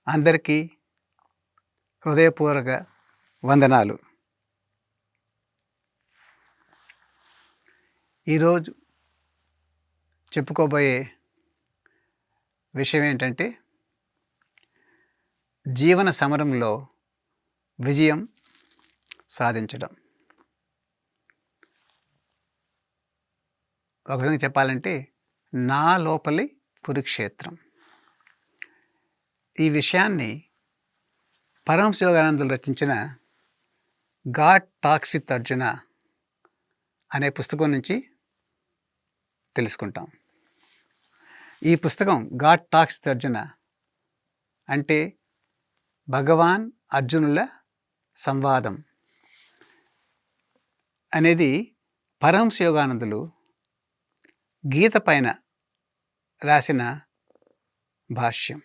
అందరికీ హృదయపూర్వక వందనాలు. ఈరోజు చెప్పుకోబోయే విషయం ఏంటంటే, జీవన సమరంలో విజయం సాధించడం. ఒక విధంగా చెప్పాలంటే, నా లోపలి కురుక్షేత్రం. ఈ విషయాన్ని పరమహంస యోగానందులు రచించిన గాడ్ టాక్స్ విత్ అర్జున అనే పుస్తకం నుంచి తెలుసుకుంటాం. ఈ పుస్తకం గాడ్ టాక్స్ విత్ అర్జున అంటే భగవాన్ అర్జునుల సంవాదం అనేది పరమహంస యోగానందులు గీత పైన రాసిన భాష్యం.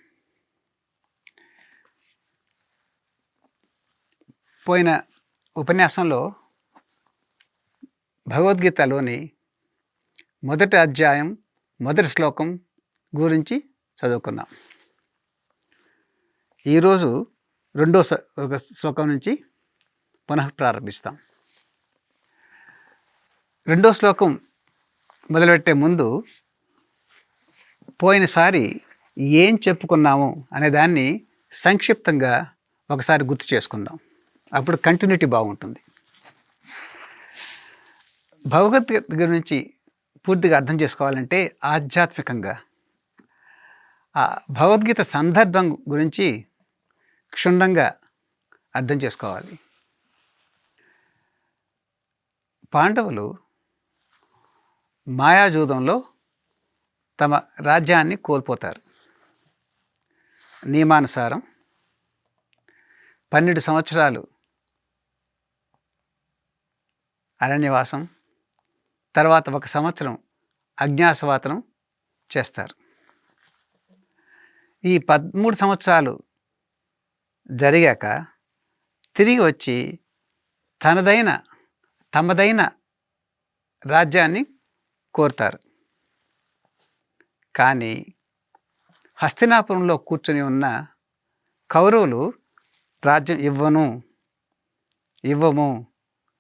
పోయిన ఉపన్యాసంలో భగవద్గీతలోని మొదటి అధ్యాయం మొదటి శ్లోకం గురించి చదువుకున్నాం. ఈరోజు రెండో ఒక శ్లోకం నుంచి పునః ప్రారంభిస్తాం. రెండో శ్లోకం మొదలుపెట్టే ముందు పోయినసారి ఏం చెప్పుకున్నాము అనే దాన్ని సంక్షిప్తంగా ఒకసారి గుర్తు చేసుకుందాం. అప్పుడు కంటిన్యూటీ బాగుంటుంది. భగవద్గీత గురించి పూర్తిగా అర్థం చేసుకోవాలంటే ఆధ్యాత్మికంగా ఆ భగవద్గీత సందర్భం గురించి క్షుణ్ణంగా అర్థం చేసుకోవాలి. పాండవులు మాయాజూదంలో తమ రాజ్యాన్ని కోల్పోతారు. నియమానుసారం 12 సంవత్సరాలు అరణ్యవాసం, తర్వాత 1 సంవత్సరం అజ్ఞాతవాసం చేస్తారు. ఈ 13 సంవత్సరాలు జరిగాక తిరిగి వచ్చి తమదైన రాజ్యాన్ని కోరుతారు. కానీ హస్తినాపురంలో కూర్చొని ఉన్న కౌరవులు రాజ్యం ఇవ్వము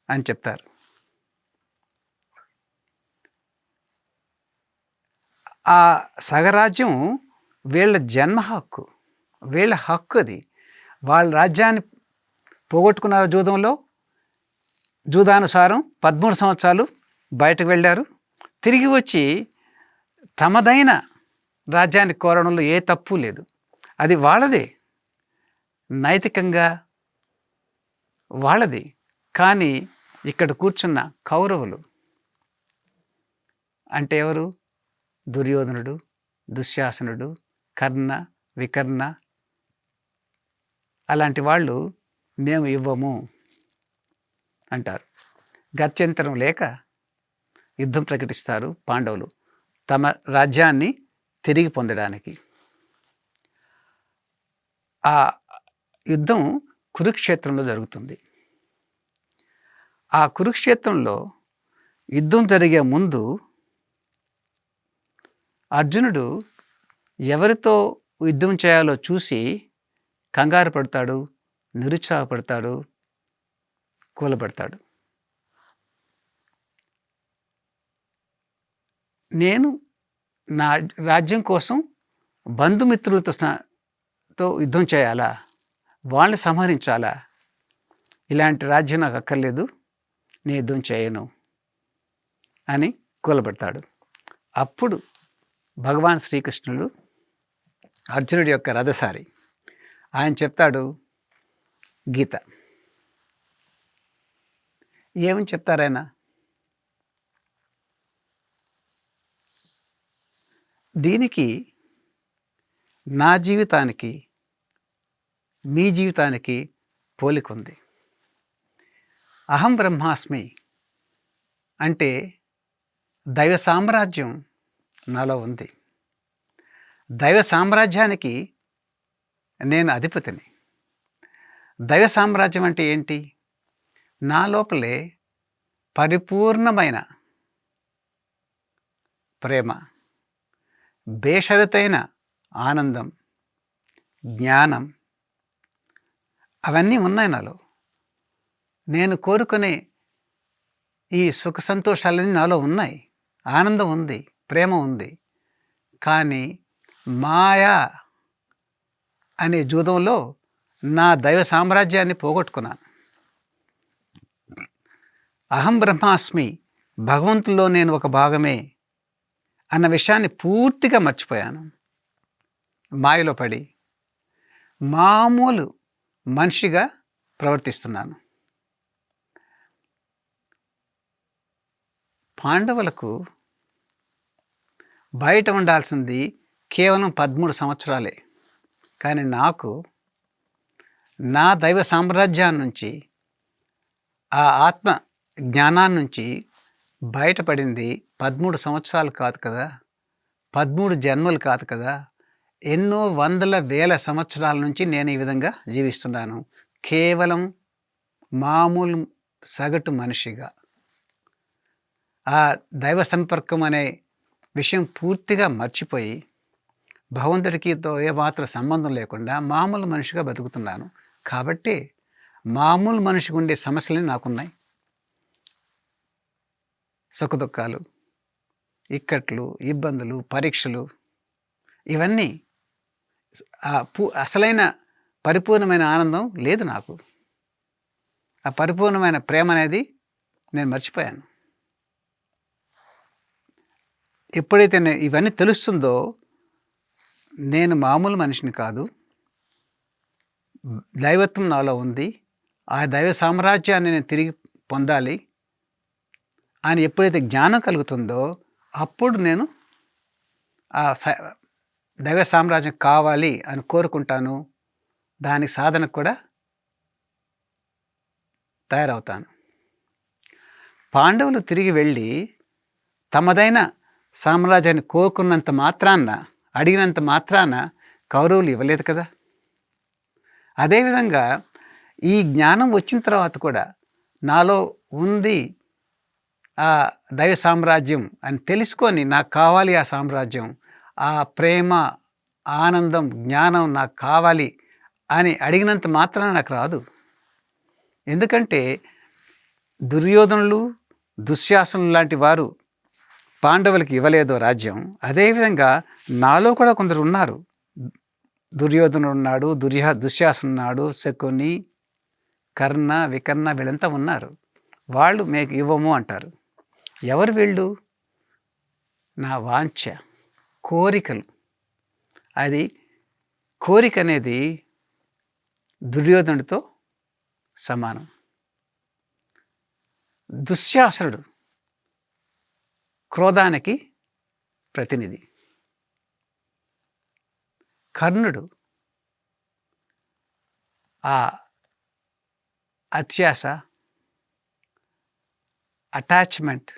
అని చెప్తారు. ఆ సగరాజ్యం వీళ్ళ జన్మ హక్కు, వీళ్ళ హక్కు అది. వాళ్ళ రాజ్యాన్ని పోగొట్టుకున్నారు జూదంలో. జూదానుసారం 13 సంవత్సరాలు బయటకు వెళ్ళారు. తిరిగి వచ్చి తమదైన రాజ్యాన్ని కోరడంలో ఏ తప్పు లేదు. అది వాళ్ళదే, నైతికంగా వాళ్ళది. కానీ ఇక్కడ కూర్చున్న కౌరవులు అంటే ఎవరు? దుర్యోధనుడు, దుశ్శాసనుడు, కర్ణ, వికర్ణ అలాంటి వాళ్ళు మేము ఇవ్వము అంటారు. గత్యంతరం లేక యుద్ధం ప్రకటిస్తారు పాండవులు తమ రాజ్యాన్ని తిరిగి పొందడానికి. ఆ యుద్ధం కురుక్షేత్రంలో జరుగుతుంది. ఆ కురుక్షేత్రంలో యుద్ధం జరిగే ముందు అర్జునుడు ఎవరితో యుద్ధం చేయాలో చూసి కంగారు పడతాడు, నిరుత్సాహపడతాడు, కూలబడతాడు. నేను నా రాజ్యం కోసం బంధుమిత్రులతో యుద్ధం చేయాలా? వాళ్ళని సంహరించాలా? ఇలాంటి రాజ్యం నాకు అక్కర్లేదు, నేను యుద్ధం చేయను అని కూలబడతాడు. అప్పుడు భగవాన్ శ్రీకృష్ణుడు అర్జునుడి యొక్క రథసారి, ఆయన చెప్తాడు గీత. ఏమని చెప్తారాయన? దీనికి నా జీవితానికి మీ జీవితానికి పోలికుంది. అహం బ్రహ్మాస్మి అంటే దైవ సామ్రాజ్యం నాలో ఉంది. దైవ సామ్రాజ్యానికి నేను అధిపతిని. దైవ సామ్రాజ్యం అంటే ఏంటి? నా లోపలే పరిపూర్ణమైన ప్రేమ, బేషరతైన ఆనందం, జ్ఞానం అవన్నీ ఉన్నాయి నాలో. నేను కోరుకునే ఈ సుఖ సంతోషాలన్నీ నాలో ఉన్నాయి. ఆనందం ఉంది, ప్రేమ ఉంది. కానీ మాయా అనే జూదంలో నా దైవ సామ్రాజ్యాన్ని పోగొట్టుకున్నాను. అహం బ్రహ్మాస్మి, భగవంతుల్లో నేను ఒక భాగమే అన్న విషయాన్ని పూర్తిగా మర్చిపోయాను. మాయలో పడి మామూలు మనిషిగా ప్రవర్తిస్తున్నాను. పాండవులకు బయట ఉండాల్సింది కేవలం 13 సంవత్సరాలే. కానీ నాకు నా దైవ సామ్రాజ్యాన్ని నుంచి, ఆ ఆత్మ జ్ఞానాన్ని నుంచి బయటపడింది 13 సంవత్సరాలు కాదు కదా, 13 జన్మలు కాదు కదా, ఎన్నో వందల వేల సంవత్సరాల నుంచి నేను ఈ విధంగా జీవిస్తున్నాను. కేవలం మామూలు సగటు మనిషిగా. ఆ దైవ సంపర్కం అనే విషయం పూర్తిగా మర్చిపోయి భగవంతుడికితో ఏమాత్రం సంబంధం లేకుండా మామూలు మనిషిగా బతుకుతున్నాను. కాబట్టి మామూలు మనిషికి ఉండే సమస్యలు నాకున్నాయి. సుఖదుఖాలు, ఇక్కట్లు, ఇబ్బందులు, పరీక్షలు, ఇవన్నీ అసలైన పరిపూర్ణమైన ఆనందం లేదు నాకు. ఆ పరిపూర్ణమైన ప్రేమ అనేది నేను మర్చిపోయాను. ఎప్పుడైతే ఇవన్నీ తెలుస్తుందో నేను మామూలు మనిషిని కాదు, దైవత్వం నాలో ఉంది, ఆ దైవ సామ్రాజ్యాన్ని నేను తిరిగి పొందాలి అని ఎప్పుడైతే జ్ఞానం కలుగుతుందో అప్పుడు నేను ఆ దైవ సామ్రాజ్యం కావాలి అని కోరుకుంటాను. దానికి సాధనకు కూడా తయారవుతాను. పాండవులు తిరిగి వెళ్ళి తమదైన సామ్రాజ్యాన్ని కోరుకున్నంత మాత్రాన, అడిగినంత మాత్రాన కౌరవులు ఇవ్వలేదు కదా. అదేవిధంగా ఈ జ్ఞానం వచ్చిన తర్వాత కూడా నాలో ఉంది ఆ దైవ సామ్రాజ్యం అని తెలుసుకొని నాకు కావాలి ఆ సామ్రాజ్యం, ఆ ప్రేమ, ఆనందం, జ్ఞానం నాకు కావాలి అని అడిగినంత మాత్రాన నాకు రాదు. ఎందుకంటే దుర్యోధనులు, దుశ్శాసనులు లాంటి వారు పాండవులకి ఇవ్వలేదో రాజ్యం, అదేవిధంగా నాలో కూడా కొందరు ఉన్నారు. దుర్యోధనుడు ఉన్నాడు, దుశ్శాసనుడు, శకుని, కర్ణ, వికర్ణ, వీళ్ళంతా ఉన్నారు. వాళ్ళు మీకు ఇవ్వము అంటారు. ఎవరు వీళ్ళు? నా వాంఛ, కోరికలు. అది కోరిక అనేది దుర్యోధనుడితో సమానం. దుశ్శాసనుడు క్రోధానికి ప్రతినిధి. కర్ణుడు ఆ అత్యాస, అటాచ్మెంట్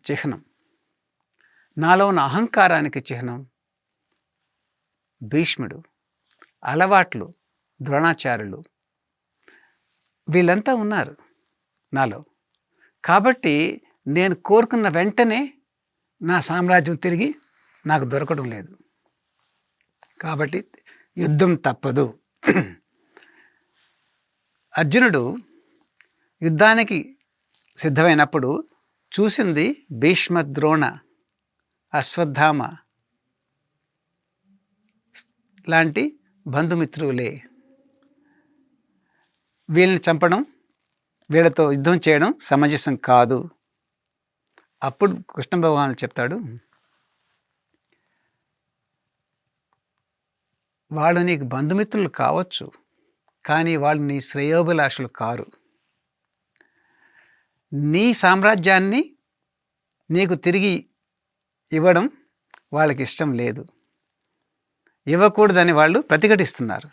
చిహ్నం. నాలో ఉన్న అహంకారానికి చిహ్నం భీష్ముడు. అలవాట్లు ద్రోణాచార్యులు, వీళ్ళంతా ఉన్నారు నాలో. కాబట్టి నేను కోరుకున్న వెంటనే నా సామ్రాజ్యం తిరిగి నాకు దొరకడం లేదు. కాబట్టి యుద్ధం తప్పదు. అర్జునుడు యుద్ధానికి సిద్ధమైనప్పుడు చూసింది భీష్మ, ద్రోణ, అశ్వత్థామ లాంటి బంధుమిత్రులే. వీళ్ళని చంపడం, వీళ్ళతో యుద్ధం చేయడం సమంజసం కాదు. అప్పుడు కృష్ణ భగవానుడు చెప్తాడు, వాళ్ళు నీకు బంధుమిత్రులు కావచ్చు, కానీ వాళ్ళు నీ శ్రేయోభిలాషులు కారు. నీ సామ్రాజ్యాన్ని నీకు తిరిగి ఇవ్వడం వాళ్ళకి ఇష్టం లేదు, ఇవ్వకూడదని వాళ్ళు ప్రతిఘటిస్తున్నారు.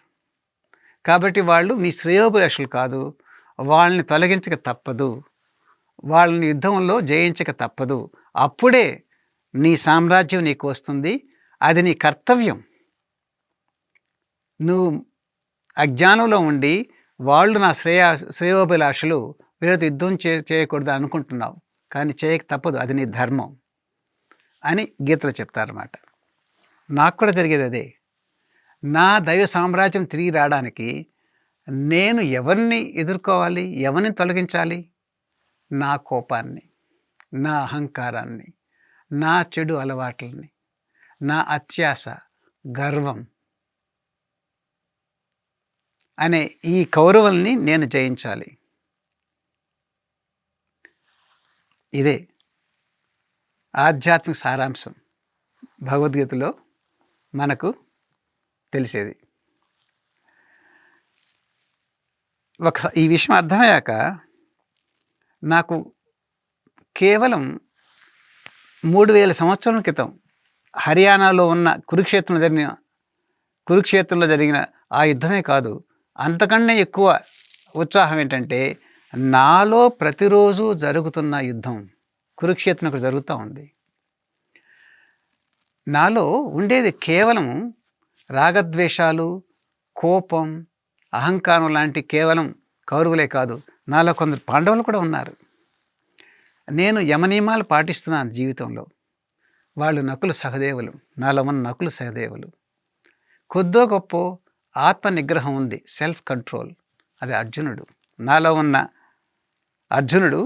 కాబట్టి వాళ్ళు నీ శ్రేయోభిలాషులు కాదు, వాళ్ళని తొలగించక తప్పదు, వాళ్ళని యుద్ధంలో జయించక తప్పదు. అప్పుడే నీ సామ్రాజ్యం నీకు వస్తుంది, అది నీ కర్తవ్యం. నువ్వు అజ్ఞానంలో ఉండి వాళ్ళు నా శ్రేయోభిలాషులు, వీళ్ళతో యుద్ధం చేయకూడదు అనుకుంటున్నావు, కానీ చేయక తప్పదు, అది నీ ధర్మం అని గీతలో చెప్తారన్నమాట. నాకు కూడా జరిగేది అదే. నా దైవ సామ్రాజ్యం తిరిగి రావడానికి నేను ఎవరిని ఎదుర్కోవాలి? ఎవరిని తొలగించాలి? నా కోపాన్ని, నా అహంకారాన్ని, నా చెడు అలవాట్లని, నా అత్యాస, గర్వం అనే ఈ కౌరవుల్ని నేను జయించాలి. ఇదే ఆధ్యాత్మిక సారాంశం భగవద్గీతలో మనకు తెలిసేది. ఈ విషయం అర్థమయ్యాక నాకు కేవలం 3000 సంవత్సరాల క్రితం హర్యానాలో ఉన్న కురుక్షేత్రంలో జరిగిన ఆ యుద్ధమే కాదు, అంతకన్నా ఎక్కువ ఉత్సాహం ఏంటంటే నాలో ప్రతిరోజు జరుగుతున్న యుద్ధం. కురుక్షేత్రం ఇక్కడ జరుగుతూ ఉంది. నాలో ఉండేది కేవలం రాగద్వేషాలు, కోపం, అహంకారం లాంటి కేవలం కౌరవులే కాదు, నాలో కొందరు పాండవులు కూడా ఉన్నారు. నేను యమనియమాలు పాటిస్తున్నాను జీవితంలో. వాళ్ళు నకుల సహదేవులు, నాలో ఉన్న నకుల సహదేవులు. కొద్దో గొప్ప ఆత్మ నిగ్రహం ఉంది, సెల్ఫ్ కంట్రోల్. అది అర్జునుడు. నాలో ఉన్న అర్జునుడు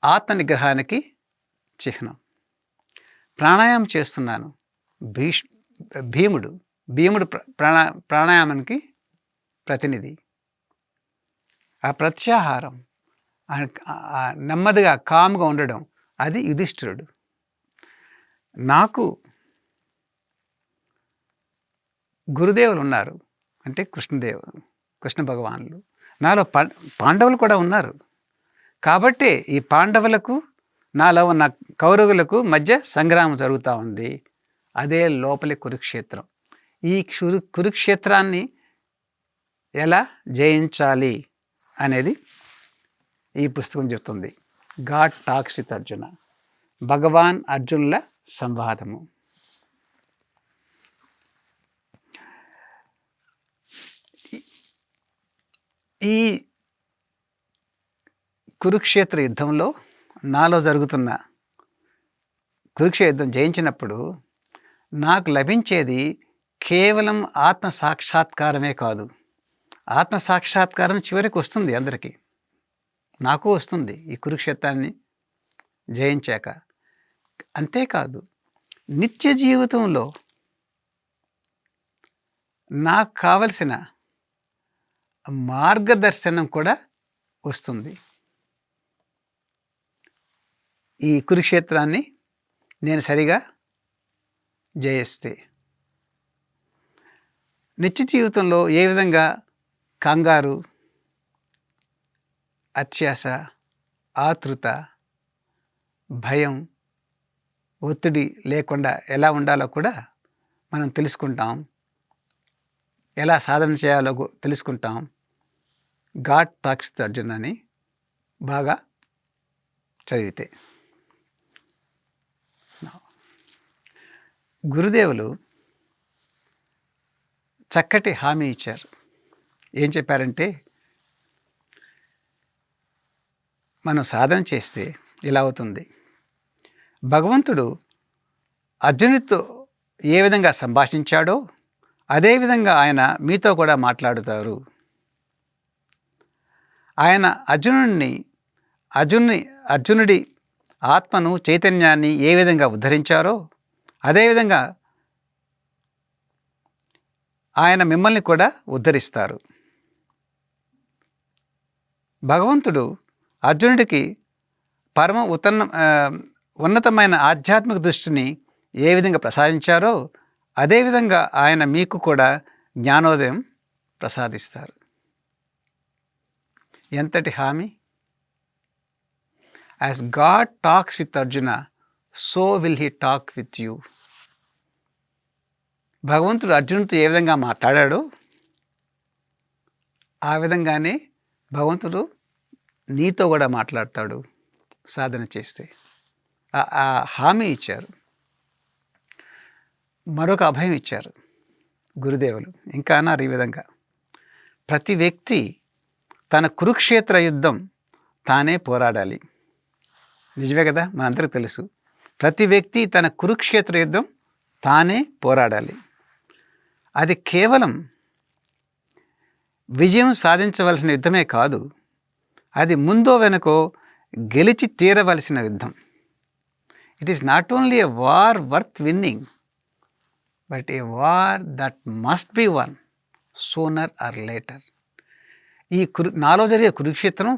ఆత్మ నిగ్రహానికి చిహ్నం. ప్రాణాయామం చేస్తున్నాను. భీముడు ప్రాణాయామానికి ప్రతినిధి. ఆ ప్రత్యాహారం, నెమ్మదిగా కామ్గా ఉండడం, అది యుధిష్ఠిరుడు. నాకు గురుదేవులు ఉన్నారు, అంటే కృష్ణ భగవానులు. నాలో పాండవులు కూడా ఉన్నారు. కాబట్టి ఈ పాండవులకు, నాలో ఉన్న కౌరవులకు మధ్య సంగ్రామం జరుగుతూ ఉంది. అదే లోపలి కురుక్షేత్రం. ఈ కురుక్షేత్రాన్ని ఎలా జయించాలి అనేది ఈ పుస్తకం చెప్తుంది. గాడ్ టాక్స్ విత్ అర్జున, భగవాన్ అర్జునుల సంవాదము. ఈ కురుక్షేత్ర యుద్ధంలో నాలో జరుగుతున్న కురుక్షేత్ర యుద్ధం జయించినప్పుడు నాకు లభించేది కేవలం ఆత్మ సాక్షాత్కారమే కాదు. ఆత్మ సాక్షాత్కారం చివరికి వస్తుంది అందరికీ, నాకు వస్తుంది ఈ కురుక్షేత్రాన్ని జయించాక. అంతేకాదు, నిత్య జీవితంలో నాకు కావలసిన మార్గదర్శనం కూడా వస్తుంది. ఈ కురుక్షేత్రాన్ని నేను సరిగా జయిస్తే నిత్య జీవితంలో ఏ విధంగా కంగారు, అత్యాస, ఆతృత, భయం, ఒత్తిడి లేకుండా ఎలా ఉండాలో కూడా మనం తెలుసుకుంటాం. ఎలా సాధన చేయాలో తెలుసుకుంటాం. గాడ్ టాక్స్ టు అర్జున్ అని బాగా చదివితే. గురుదేవులు చక్కటి హామీ ఇచ్చారు. ఏం చెప్పారంటే, మనం సాధన చేస్తే ఇలా అవుతుంది. భగవంతుడు అర్జునుడితో ఏ విధంగా సంభాషించాడో అదేవిధంగా ఆయన మీతో కూడా మాట్లాడుతారు. ఆయన అర్జునుడి ఆత్మను, చైతన్యాన్ని ఏ విధంగా ఉద్ధరించారో అదేవిధంగా ఆయన మిమ్మల్ని కూడా ఉద్ధరిస్తారు. భగవంతుడు అర్జునుడికి ఉన్నతమైన ఆధ్యాత్మిక దృష్టిని ఏ విధంగా ప్రసాదించారో అదేవిధంగా ఆయన మీకు కూడా జ్ఞానోదయం ప్రసాదిస్తారు. ఎంతటి హామీ! As God talks with Arjuna, so will he talk with you. భగవంతుడు అర్జునుడితో ఏ విధంగా మాట్లాడాడో ఆ విధంగానే భగవంతుడు నీతో కూడా మాట్లాడతాడు సాధన చేస్తే. ఆ హామీ ఇచ్చారు. మరొక అభయం ఇచ్చారు గురుదేవులు. ఇంకా అన్నారు ఈ విధంగా, ప్రతి వ్యక్తి తన కురుక్షేత్ర యుద్ధం తానే పోరాడాలి. నిజమే కదా, మనందరికీ తెలుసు. ప్రతి వ్యక్తి తన కురుక్షేత్ర యుద్ధం తానే పోరాడాలి. అది కేవలం విజయం సాధించవలసిన యుద్ధమే కాదు, అది ముందో వెనకో గెలిచి తీరవలసిన యుద్ధం. It is not only a war worth winnowing, but a war that must be one sooner or later. ఈ నాలో జరిగే కురుక్షేత్రం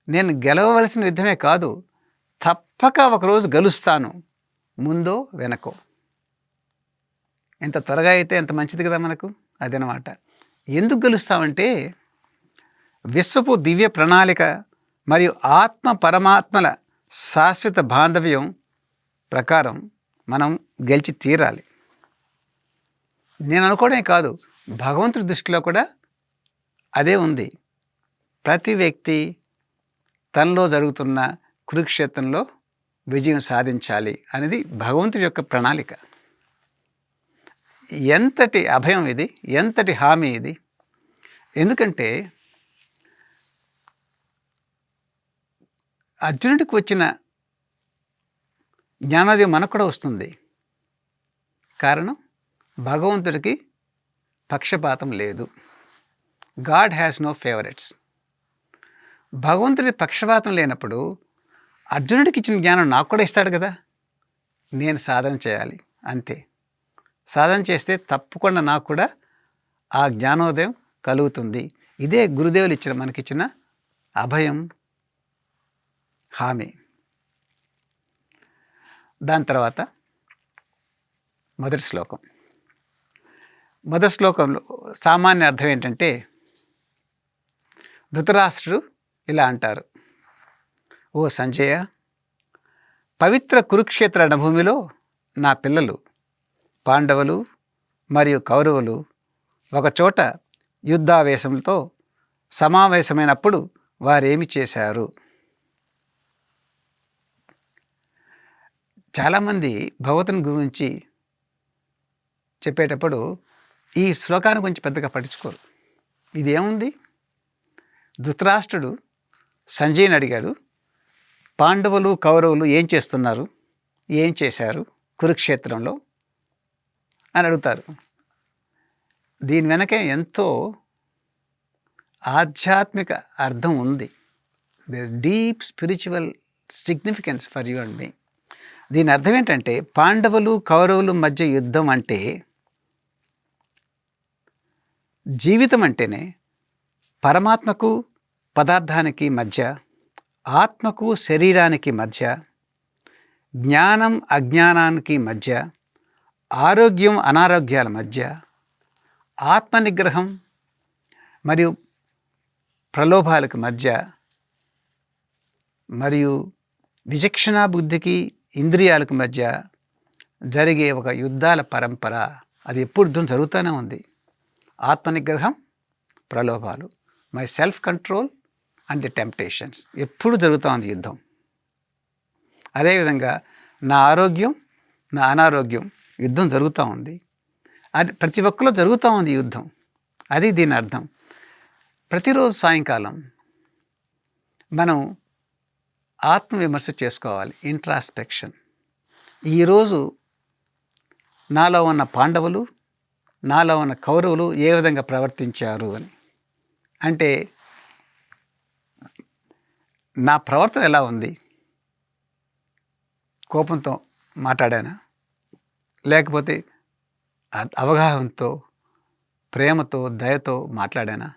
నేను గెలవవలసిన యుద్ధమే కాదు, తప్పక ఒకరోజు గెలుస్తాను, ముందో వెనకో. ఎంత త్వరగా అయితే ఎంత మంచిది కదా మనకు. అదనమాట. ఎందుకు గెలుస్తామంటే విశ్వపు దివ్య ప్రణాళిక మరియు ఆత్మ పరమాత్మల శాశ్వత బాంధవ్యం ప్రకారం మనం గెలిచి తీరాలి. నేను అనుకోవడమే కాదు, భగవంతుడి దృష్టిలో కూడా అదే ఉంది. ప్రతి వ్యక్తి తనలో జరుగుతున్న కురుక్షేత్రంలో విజయం సాధించాలి అనేది భగవంతుడి యొక్క ప్రణాళిక. ఎంతటి అభయం ఇది, ఎంతటి హామీ ఇది. ఎందుకంటే అర్జునుడికి వచ్చిన జ్ఞానోదయం మనకు కూడా వస్తుంది. కారణం, భగవంతుడికి పక్షపాతం లేదు. God has no favourites. భగవంతుడి పక్షపాతం లేనప్పుడు అర్జునుడికి ఇచ్చిన జ్ఞానం నాకు కూడా ఇస్తాడు కదా. నేను సాధన చేయాలి అంతే. సాధన చేస్తే తప్పకుండా నాకు కూడా ఆ జ్ఞానోదయం కలుగుతుంది. ఇదే గురుదేవులు మనకిచ్చిన అభయం, హామీ. దాని తర్వాత మొదటి శ్లోకంలో సామాన్య అర్థం ఏంటంటే, ధృతరాష్ట్రుడు ఇలా అంటారు: ఓ సంజయ, పవిత్ర కురుక్షేత్ర రణభూమిలో నా పిల్లలు పాండవులు మరియు కౌరవులు ఒకచోట యుద్ధావేశంతో సమావేశమైనప్పుడు వారేమి చేశారు? చాలామంది భగవంతుని గురించి చెప్పేటప్పుడు ఈ శ్లోకాన్ని గురించి పెద్దగా పట్టించుకోరు. ఇదేముంది? ధృతరాష్ట్రుడు సంజయుని అడిగాడు, పాండవులు కౌరవులు ఏం చేస్తున్నారు, ఏం చేశారు కురుక్షేత్రంలో అని అడుగుతారు. దీని వెనకే ఎంతో ఆధ్యాత్మిక అర్థం ఉంది. There deep spiritual significance for you and me. దీని అర్థం ఏంటంటే, పాండవులు కౌరవులు మధ్య యుద్ధం అంటే జీవితం అంటేనే పరమాత్మకు పదార్థానికి మధ్య, ఆత్మకు శరీరానికి మధ్య, జ్ఞానం అజ్ఞానానికి మధ్య, ఆరోగ్యం అనారోగ్యాల మధ్య, ఆత్మనిగ్రహం మరియు ప్రలోభాలకు మధ్య, మరియు విచక్షణా బుద్ధికి ఇంద్రియాలకు మధ్య జరిగే ఒక యుద్ధాల పరంపర. అది ఎప్పుడు యుద్ధం జరుగుతూనే ఉంది. ఆత్మనిగ్రహం, ప్రలోభాలు, my self control and the temptations, ఎప్పుడు జరుగుతూ ఉంది యుద్ధం. అదేవిధంగా నా ఆరోగ్యం, నా అనారోగ్యం, యుద్ధం జరుగుతూ ఉంది. అది ప్రతి ఒక్కరిలో జరుగుతూ ఉంది యుద్ధం. అది దీని అర్థం. ప్రతిరోజు సాయంకాలం మనం ఆత్మవిమర్శ చేసుకోవాలి, ఇంట్రాస్పెక్షన్. ఈరోజు నాలో ఉన్న పాండవులు, నాలో ఉన్న కౌరవులు ఏ విధంగా ప్రవర్తించారు అని. అంటే నా ప్రవర్తన ఎలా ఉంది? కోపంతో మాట్లాడానా, లేకపోతే అవగాహనతో, ప్రేమతో, దయతో మాట్లాడానా?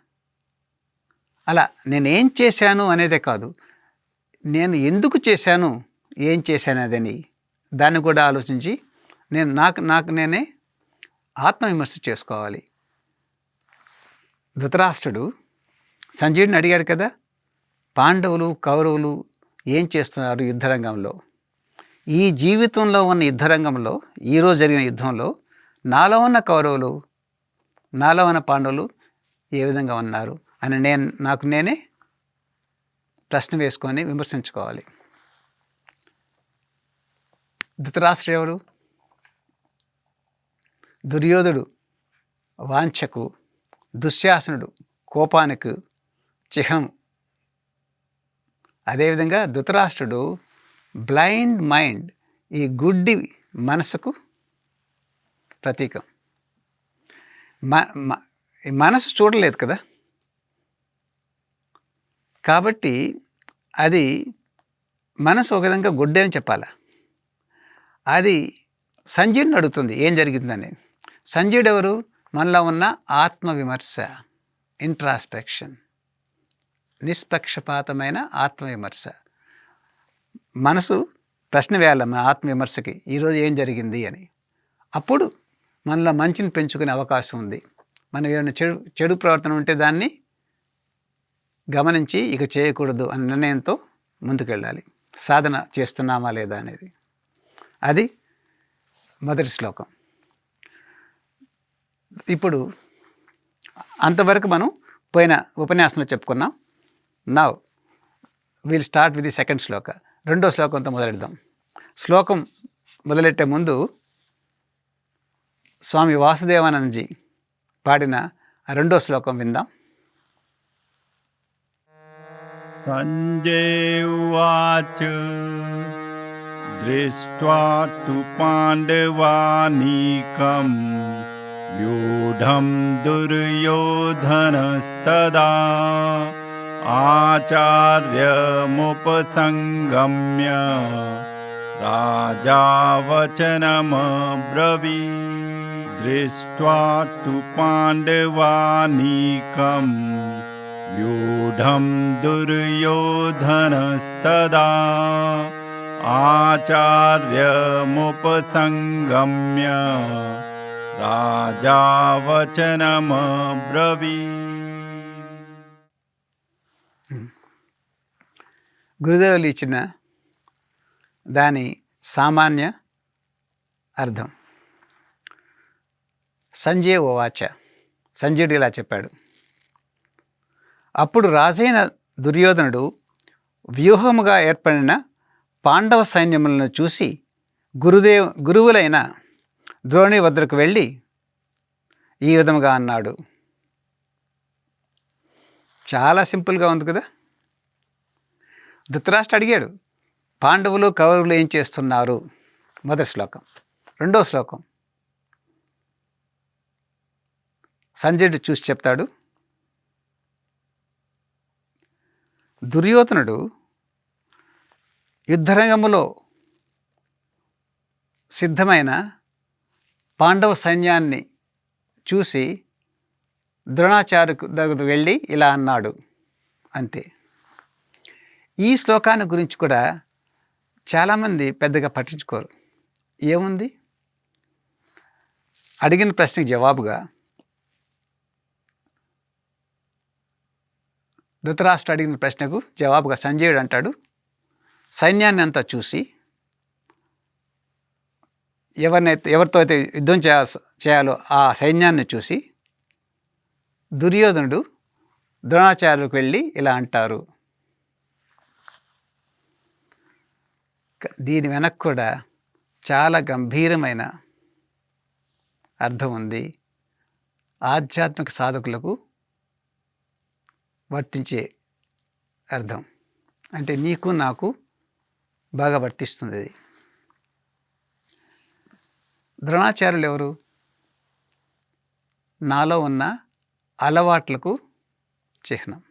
అలా నేనేం చేశాను అనేదే కాదు, నేను ఎందుకు చేశాను, ఏం చేశాను అదని దాన్ని కూడా ఆలోచించి నేను నాకు నేనే ఆత్మవిమర్శ చేసుకోవాలి. ధృతరాష్ట్రుడు సంజయుడిని అడిగాడు కదా, పాండవులు కౌరవులు ఏం చేస్తున్నారు యుద్ధరంగంలో? ఈ జీవితంలో ఉన్న యుద్ధరంగంలో, ఈరోజు జరిగిన యుద్ధంలో నాలో ఉన్న కౌరవులు, నాలో ఉన్న పాండవులు ఏ విధంగా ఉన్నారు అని నాకు నేనే ప్రశ్న వేసుకొని విమర్శించుకోవాలి. ధృతరాష్ట్రుడు ఎవరు? దుర్యోధుడు వాంఛకు, దుశ్శాసనుడు కోపానికి చిహ్నం. అదేవిధంగా ధృతరాష్ట్రుడు బ్లైండ్ మైండ్, ఈ గుడ్డి మనసుకు ప్రతీకం. మనసు చూడలేదు కదా, కాబట్టి అది మనసు ఒక విధంగా గుడ్డే అని చెప్పాలా. అది సంజయుడిని అడుగుతుంది ఏం జరిగిందని. సంజయుడు ఎవరు? మనలో ఉన్న ఆత్మవిమర్శ, ఇంట్రాస్పెక్షన్, నిష్పక్షపాతమైన ఆత్మవిమర్శ. మనసు ప్రశ్న వేయాలి మన ఆత్మవిమర్శకి, ఈరోజు ఏం జరిగింది అని. అప్పుడు మనలో మంచిని పెంచుకునే అవకాశం ఉంది. మనం ఏమైనా చెడు ప్రవర్తన ఉంటే దాన్ని గమనించి ఇక చేయకూడదు అనే నిర్ణయంతో ముందుకెళ్ళాలి. సాధన చేస్తున్నామా లేదా అనేది. అది మొదటి శ్లోకం. ఇప్పుడు అంతవరకు మనం పోయిన ఉపన్యాసంలో చెప్పుకున్నాం. Now will start with the second shloka. రెండో శ్లోకంతో మొదలెడదాం. శ్లోకం మొదలెట్టే ముందు స్వామి వాసుదేవానందజీ పాడిన రెండో శ్లోకం విందాం. సంజయ ఉవాచ దృష్ట్వా తు పాండవానీకం వ్యూఢం దుర్యోధనస్తదా ఆచార్యముపసంగమ్య రాజా వచనమబ్రవీత్. దృష్ట్వా తు పాండవానీకం వ్యూఢం దుర్యోధనస్తదా ఆచార్యముపసంగమ్య రాజా వచనమబ్రవీత్. గురుదేవులు ఇచ్చిన దాని సామాన్య అర్థం. సంజయ ఉవాచ, సంజయుడు ఇలా చెప్పాడు. అప్పుడు రాజైన దుర్యోధనుడు వ్యూహముగా ఏర్పడిన పాండవ సైన్యములను చూసి గురువులైన ద్రోణి వద్దకు వెళ్ళి ఈ విధముగా అన్నాడు. చాలా సింపుల్గా ఉంది కదా. ధృతరాష్ట్రుడు అడిగాడు, పాండవులు కౌరవులు ఏం చేస్తున్నారు? మొదటి శ్లోకం. రెండో శ్లోకం సంజయుడు చూసి చెప్తాడు, దుర్యోధనుడు యుద్ధరంగములో సిద్ధమైన పాండవ సైన్యాన్ని చూసి ద్రోణాచార్యుకు దగ్గరకు వెళ్ళి ఇలా అన్నాడు. అంతే. ఈ శ్లోకాన్ని గురించి కూడా చాలామంది పెద్దగా పట్టించుకోరు. ఏముంది? అడిగిన ప్రశ్నకు జవాబుగా ధృతరాష్ట్రుడు అడిగిన ప్రశ్నకు జవాబుగా సంజయుడు అంటాడు, సైన్యాన్ని అంతా చూసి ఎవరితో అయితే యుద్ధం చేయాలో ఆ సైన్యాన్ని చూసి దుర్యోధనుడు ద్రోణాచార్యులకు వెళ్ళి ఇలా అంటారు. దీని వెనక్కి కూడా చాలా గంభీరమైన అర్థం ఉంది. ఆధ్యాత్మిక సాధకులకు వర్తించే అర్థం. అంటే నీకు నాకు బాగా వర్తిస్తుంది అది. ద్రోణాచార్యులు ఎవరు? నాలో ఉన్న అలవాట్లకు చిహ్నం.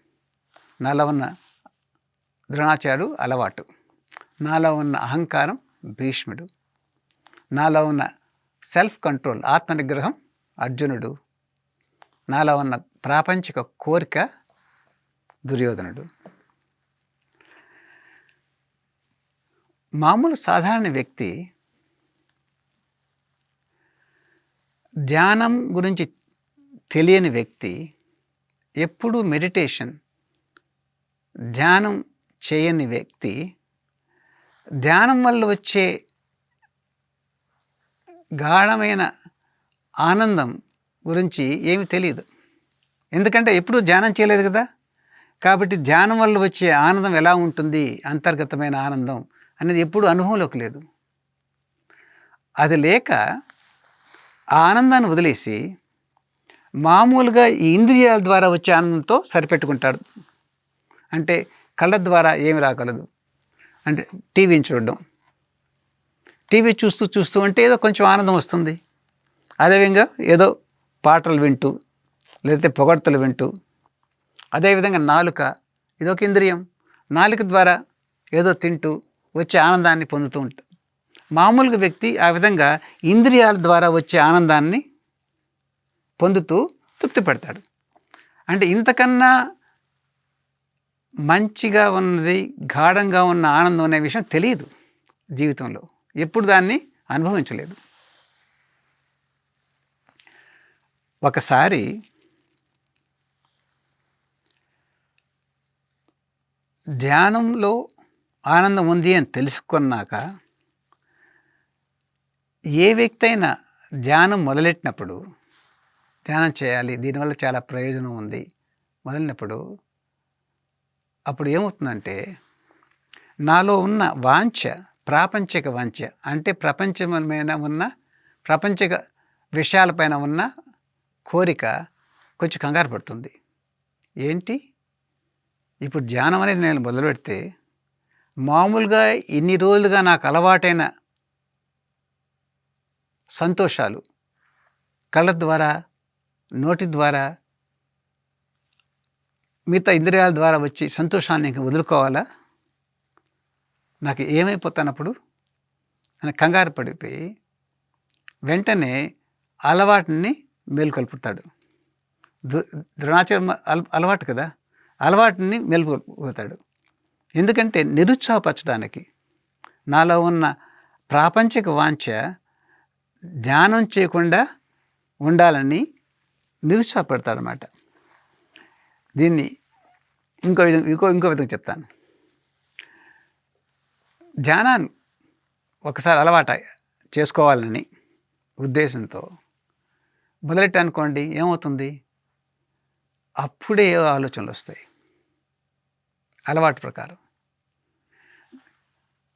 నాలో ఉన్న ద్రోణాచార్యుడు అలవాటు, నాలో ఉన్న అహంకారం భీష్ముడు, నాలో ఉన్న సెల్ఫ్ కంట్రోల్ ఆత్మనిగ్రహం అర్జునుడు, నాలో ఉన్న ప్రాపంచిక కోరిక దుర్యోధనుడు. మామూలు సాధారణ వ్యక్తి ధ్యానం గురించి తెలియని వ్యక్తి ఎప్పుడూ మెడిటేషన్ ధ్యానం చేయని వ్యక్తి ధ్యానం వల్ల వచ్చే గాఢమైన ఆనందం గురించి ఏమీ తెలియదు. ఎందుకంటే ఎప్పుడూ ధ్యానం చేయలేదు కదా. కాబట్టి ధ్యానం వల్ల వచ్చే ఆనందం ఎలా ఉంటుంది, అంతర్గతమైన ఆనందం అనేది ఎప్పుడూ అనుభవంలోకి లేదు. అది లేక ఆ ఆనందాన్ని వదిలేసి మామూలుగా ఈ ఇంద్రియాల ద్వారా వచ్చే ఆనందంతో సరిపెట్టుకుంటాడు. అంటే కళ్ళ ద్వారా ఏమి రాగలదు అంటే టీవీని చూడడం, టీవీ చూస్తూ చూస్తూ అంటే ఏదో కొంచెం ఆనందం వస్తుంది, అదేవిధంగా ఏదో పాటలు వింటూ లేకపోతే పొగడ్తలు వింటూ, అదేవిధంగా నాలుక ఇదొక ఇంద్రియం. నాలుక ద్వారా ఏదో తింటూ వచ్చే ఆనందాన్ని పొందుతూ ఉంటాం. మామూలుగా వ్యక్తి ఆ విధంగా ఇంద్రియాల ద్వారా వచ్చే ఆనందాన్ని పొందుతూ తృప్తి పడతాడు. అంటే ఇంతకన్నా మంచిగా ఉన్నది, గాఢంగా ఉన్న ఆనందం అనే విషయం తెలియదు జీవితంలో. ఎప్పుడు దాన్ని అనుభవించలేదు. ఒకసారి ధ్యానంలో ఆనందం ఉంది అని తెలుసుకున్నాక ఏ వ్యక్తి అయినా ధ్యానం మొదలెట్టినప్పుడు, ధ్యానం చేయాలి, దీనివల్ల చాలా ప్రయోజనం ఉంది మొదలైనప్పుడు, అప్పుడు ఏమవుతుందంటే నాలో ఉన్న వాంఛ, ప్రాపంచిక వాంఛ, అంటే ప్రపంచమైన ఉన్న ప్రపంచిక విషయాలపైన ఉన్న కోరిక కొంచెం కంగారు పడుతుంది. ఏంటి, ఇప్పుడు ధ్యానం అనేది నేను మొదలుపెడితే మామూలుగా ఇన్ని రోజులుగా నాకు అలవాటైన సంతోషాలు కళ్ళ ద్వారా, నోటి ద్వారా, మిగతా ఇంద్రియాల ద్వారా వచ్చి సంతోషాన్ని ఇంక వదులుకోవాలా, నాకు ఏమైపోతానప్పుడు అని కంగారు పడిపోయి వెంటనే అలవాటుని మేలుకొల్పుతాడు. ద్రోణాచార్య అలవాటు కదా, అలవాటుని మేలుకొల్పుతాడు. ఎందుకంటే నిరుత్సాహపరచడానికి, నాలో ఉన్న ప్రాపంచిక వాంఛ ధ్యానం చేయకుండా ఉండాలని నిరుత్సాహపడతాడనమాట. దీన్ని ఇంకో విధంగా చెప్తాను. ధ్యానాన్ని ఒకసారి అలవాటు చేసుకోవాలని ఉద్దేశంతో మొదలెట్టనుకోండి, ఏమవుతుంది, అప్పుడే ఆలోచనలు వస్తాయి. అలవాటు ప్రకారం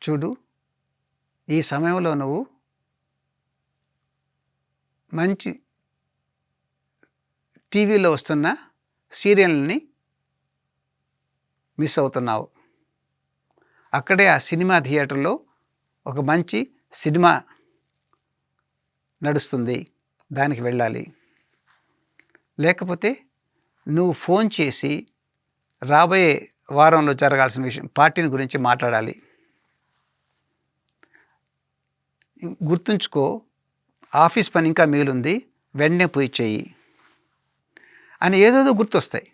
చూడు, ఈ సమయంలో నువ్వు మంచి టీవీలో వస్తున్న సీరియల్ని మిస్ అవుతున్నావు. అక్కడే ఆ సినిమా థియేటర్లో ఒక మంచి సినిమా నడుస్తుంది, దానికి వెళ్ళాలి. లేకపోతే నువ్వు ఫోన్ చేసి రాబోయే వారంలో జరగాల్సిన విషయం, పార్టీని గురించి మాట్లాడాలి. గుర్తుంచుకో, ఆఫీస్ పని ఇంకా మిగిలింది, వెంటనే పోయి చెయ్యి అని ఏదేదో గుర్తొస్తాయి.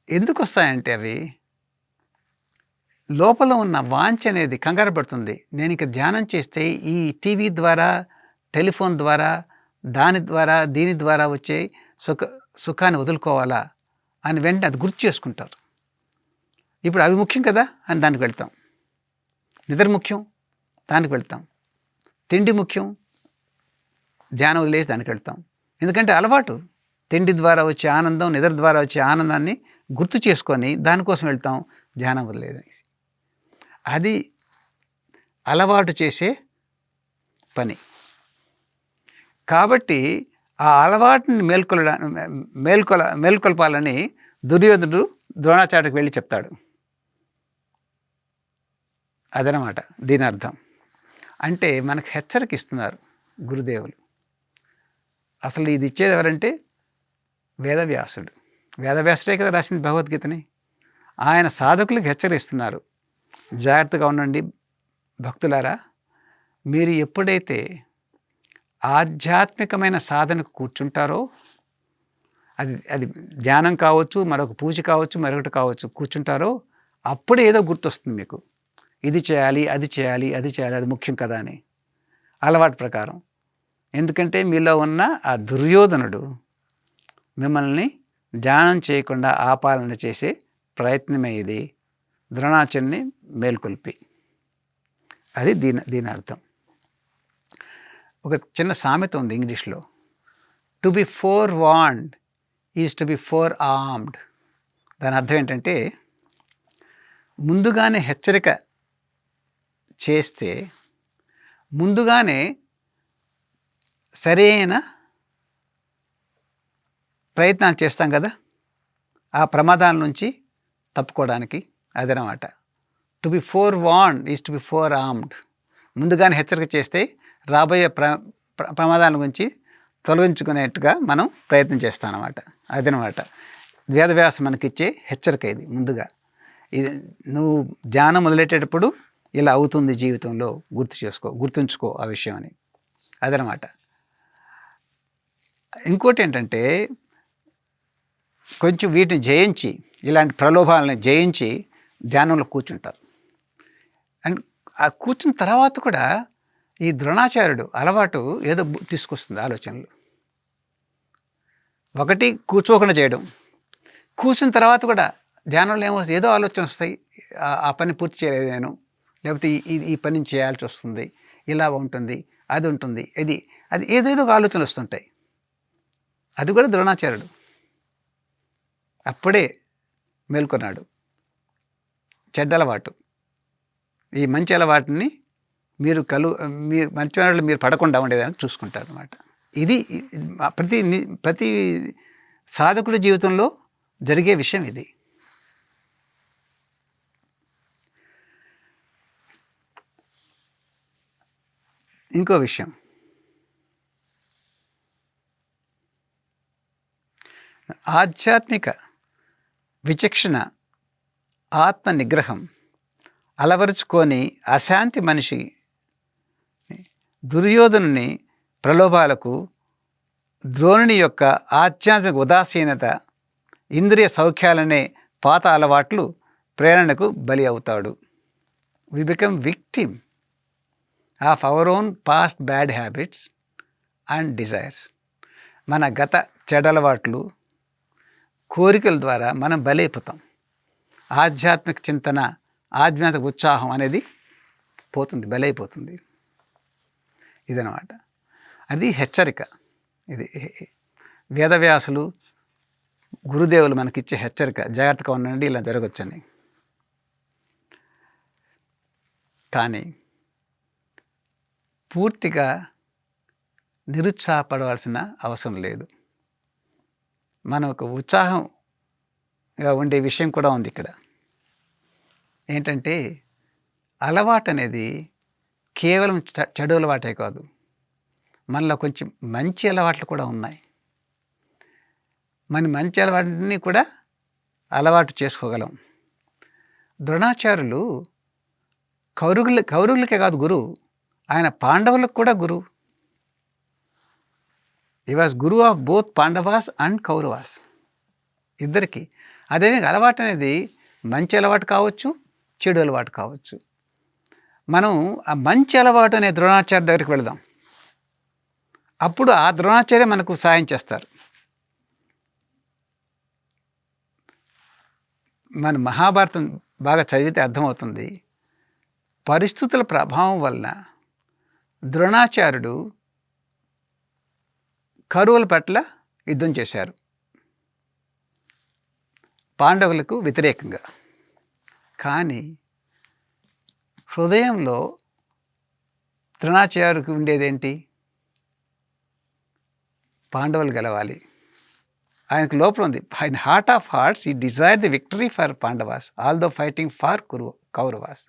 ఎందుకు వస్తాయంటే అవి లోపల ఉన్న వాంఛ అనేది కంగారు పడుతుంది. నేను ఇక ధ్యానం చేస్తే ఈ టీవీ ద్వారా, టెలిఫోన్ ద్వారా, దీని ద్వారా వచ్చే సుఖాన్ని వదులుకోవాలా అని వెంటనే అది గుర్తు చేసుకుంటారు. ఇప్పుడు అవి ముఖ్యం కదా అని దానికి వెళ్తాం. నిద్ర ముఖ్యం, దానికి వెళ్తాం. తిండి ముఖ్యం, ధ్యానం వదిలేసి దానికి వెళ్తాం. ఎందుకంటే అలవాటు, తిండి ద్వారా వచ్చే ఆనందం, నిద్ర ద్వారా వచ్చే ఆనందాన్ని గుర్తు చేసుకొని దానికోసం వెళ్తాం, ధ్యానం వదిలేదనేసి. అది అలవాటు చేసే పని. కాబట్టి ఆ అలవాటుని మేల్కొల్పాలని దుర్యోధనుడు ద్రోణాచార్యుడికి వెళ్ళి చెప్తాడు. అదనమాట దీని అర్థం. అంటే మనకు హెచ్చరిక ఇస్తున్నారు గురుదేవులు. అసలు ఇది ఇచ్చేది ఎవరంటే వేదవ్యాసుడు. వేదవ్యాసుడే కదా రాసింది భగవద్గీతని. ఆయన సాధకులకు హెచ్చరిస్తున్నారు, జాగ్రత్తగా ఉండండి భక్తులారా. మీరు ఎప్పుడైతే ఆధ్యాత్మికమైన సాధనకు కూర్చుంటారో, అది ధ్యానం కావచ్చు, మరొక పూజ కావచ్చు, మరొకటి కావచ్చు, కూర్చుంటారో అప్పుడే ఏదో గుర్తొస్తుంది మీకు. ఇది చేయాలి, అది చేయాలి, అది చేయాలి, అది ముఖ్యం కదా అని అలవాటు ప్రకారం. ఎందుకంటే మీలో ఉన్న ఆ దుర్యోధనుడు మిమ్మల్ని ధ్యానం చేయకుండా ఆపాలన చేసే ప్రయత్నమే ఇది, ద్రోణాచార్యుని మేల్కొల్పి. అది దీని అర్థం. ఒక చిన్న సామెత ఉంది ఇంగ్లీష్లో, to be four warned is to be four armed. దాని అర్థం ఏంటంటే, ముందుగానే హెచ్చరిక చేస్తే ముందుగానే సరైన ప్రయత్నాలు చేస్తాం కదా ఆ ప్రమాదాల నుంచి తప్పుకోవడానికి. అదనమాట to be four warned is to be four armed. ముందుగానే హెచ్చరిక చేస్తే రాబోయే ప్రమాదాల గురించి తొలగించుకునేట్టుగా మనం ప్రయత్నం చేస్తాం అన్నమాట. అదనమాట వేదవ్యాసం మనకిచ్చే హెచ్చరిక ఇది. ముందుగా ఇది నువ్వు ధ్యానం మొదలెట్టేటప్పుడు ఇలా అవుతుంది జీవితంలో, గుర్తుంచుకో ఆ విషయం అని. అదనమాట. ఇంకోటి ఏంటంటే కొంచెం వీటిని జయించి, ఇలాంటి ప్రలోభాలను జయించి ధ్యానంలో కూర్చుంటారు. అండ్ ఆ కూర్చున్న తర్వాత కూడా ఈ ద్రోణాచార్యుడు అలవాటు ఏదో తీసుకొస్తుంది ఆలోచనలు. ఒకటి కూర్చోకుండా చేయడం, కూర్చున్న తర్వాత కూడా ధ్యానంలో ఏమొస్తుంది, ఏదో ఆలోచన వస్తాయి. ఆ పని పూర్తి చేయలేదు నేను, లేకపోతే ఈ పని చేయాల్సి వస్తుంది, ఇలా ఉంటుంది, అది ఉంటుంది, అది ఏదేదో ఆలోచనలు వస్తుంటాయి. అది కూడా ద్రోణాచార్యుడు అప్పుడే మేల్కొన్నాడు. చెడ్డ అలవాటు, ఈ మంచి అలవాటుని మీరు మంచి అలవాట్లు మీరు పడకుండా ఉండేదానికి చూసుకుంటారు అన్నమాట. ఇది ప్రతి సాధకుడి జీవితంలో జరిగే విషయం ఇది. ఇంకో విషయం, ఆధ్యాత్మిక విచక్షణ, ఆత్మ నిగ్రహం అలవరుచుకొని అశాంతి మనిషి దుర్యోధనుని ప్రలోభాలకు, ద్రోణుని యొక్క ఆధ్యాత్మిక ఉదాసీనత, ఇంద్రియ సౌఖ్యాలనే పాత అలవాట్లు ప్రేరణకు బలి అవుతాడు. We become victim of our own past bad habits and desires. మన గత చెడలవాట్లు, కోరికల ద్వారా మనం బలైపోతాం. ఆధ్యాత్మిక చింతన, ఆధ్యాత్మిక ఉత్సాహం అనేది పోతుంది, బలైపోతుంది. ఇదనమాట. అది హెచ్చరిక. ఇది వేదవ్యాసులు, గురుదేవులు మనకిచ్చే హెచ్చరిక, జాగ్రత్తగా ఉండండి, ఇలా జరగవచ్చని. కానీ పూర్తిగా నిరుత్సాహపడవలసిన అవసరం లేదు. మనకు ఉత్సాహంగా ఉండే విషయం కూడా ఉంది ఇక్కడ. ఏంటంటే అలవాటు అనేది కేవలం చెడు అలవాటే కాదు, మనలో కొంచెం మంచి అలవాట్లు కూడా ఉన్నాయి. మన మంచి అలవాటుని కూడా అలవాటు చేసుకోగలం. ద్రోణాచార్యులు కౌరవులకే కాదు గురువు, ఆయన పాండవులకు కూడా గురువు. హి was Guru of both Pandavas and Kauravas, ఇద్దరికి. అదేవిధంగా అలవాటు అనేది మంచి అలవాటు కావచ్చు, చెడు అలవాటు కావచ్చు. మనం ఆ మంచి అలవాటు అనే ద్రోణాచార్య దగ్గరికి వెళదాం. అప్పుడు ఆ ద్రోణాచార్య మనకు సాయం చేస్తారు. మన మహాభారతం బాగా చదివితే అర్థమవుతుంది. పరిస్థితుల ప్రభావం వలన ద్రోణాచార్యుడు కౌరవుల పట్ల యుద్ధం చేశారు, పాండవులకు వ్యతిరేకంగా. కానీ హృదయంలో ద్రోణాచార్యుడికి ఉండేదేంటి? పాండవులు గెలవాలి. ఆయనకు లోపల ఉంది. ఇన్ హార్ట్ ఆఫ్ హార్ట్స్ ఈ desire the victory for Pandavas although fighting for Kauravas.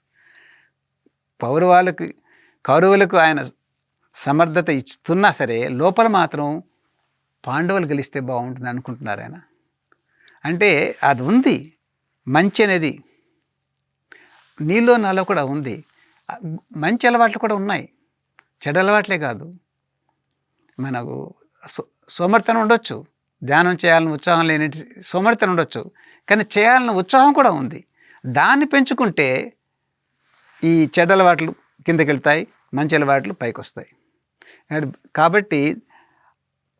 కౌరవులకు ఆయన సమర్థత ఇస్తున్నా సరే లోపల మాత్రం పాండవులు గెలిస్తే బాగుంటుంది అనుకుంటున్నారు ఆయన. అంటే అది ఉంది, మంచి అనేది నీలో నాలో కూడా ఉంది. మంచి అలవాట్లు కూడా ఉన్నాయి, చెడు అలవాట్లే కాదు. మనకు సోమర్థనం ఉండొచ్చు, ధ్యానం చేయాలని ఉత్సాహం లేని సోమర్థనం ఉండొచ్చు, కానీ చేయాలన్న ఉత్సాహం కూడా ఉంది. దాన్ని పెంచుకుంటే ఈ చెడు అలవాట్లు కిందకి వెళ్తాయి, మంచి అలవాట్లు పైకి వస్తాయి. కాబట్టి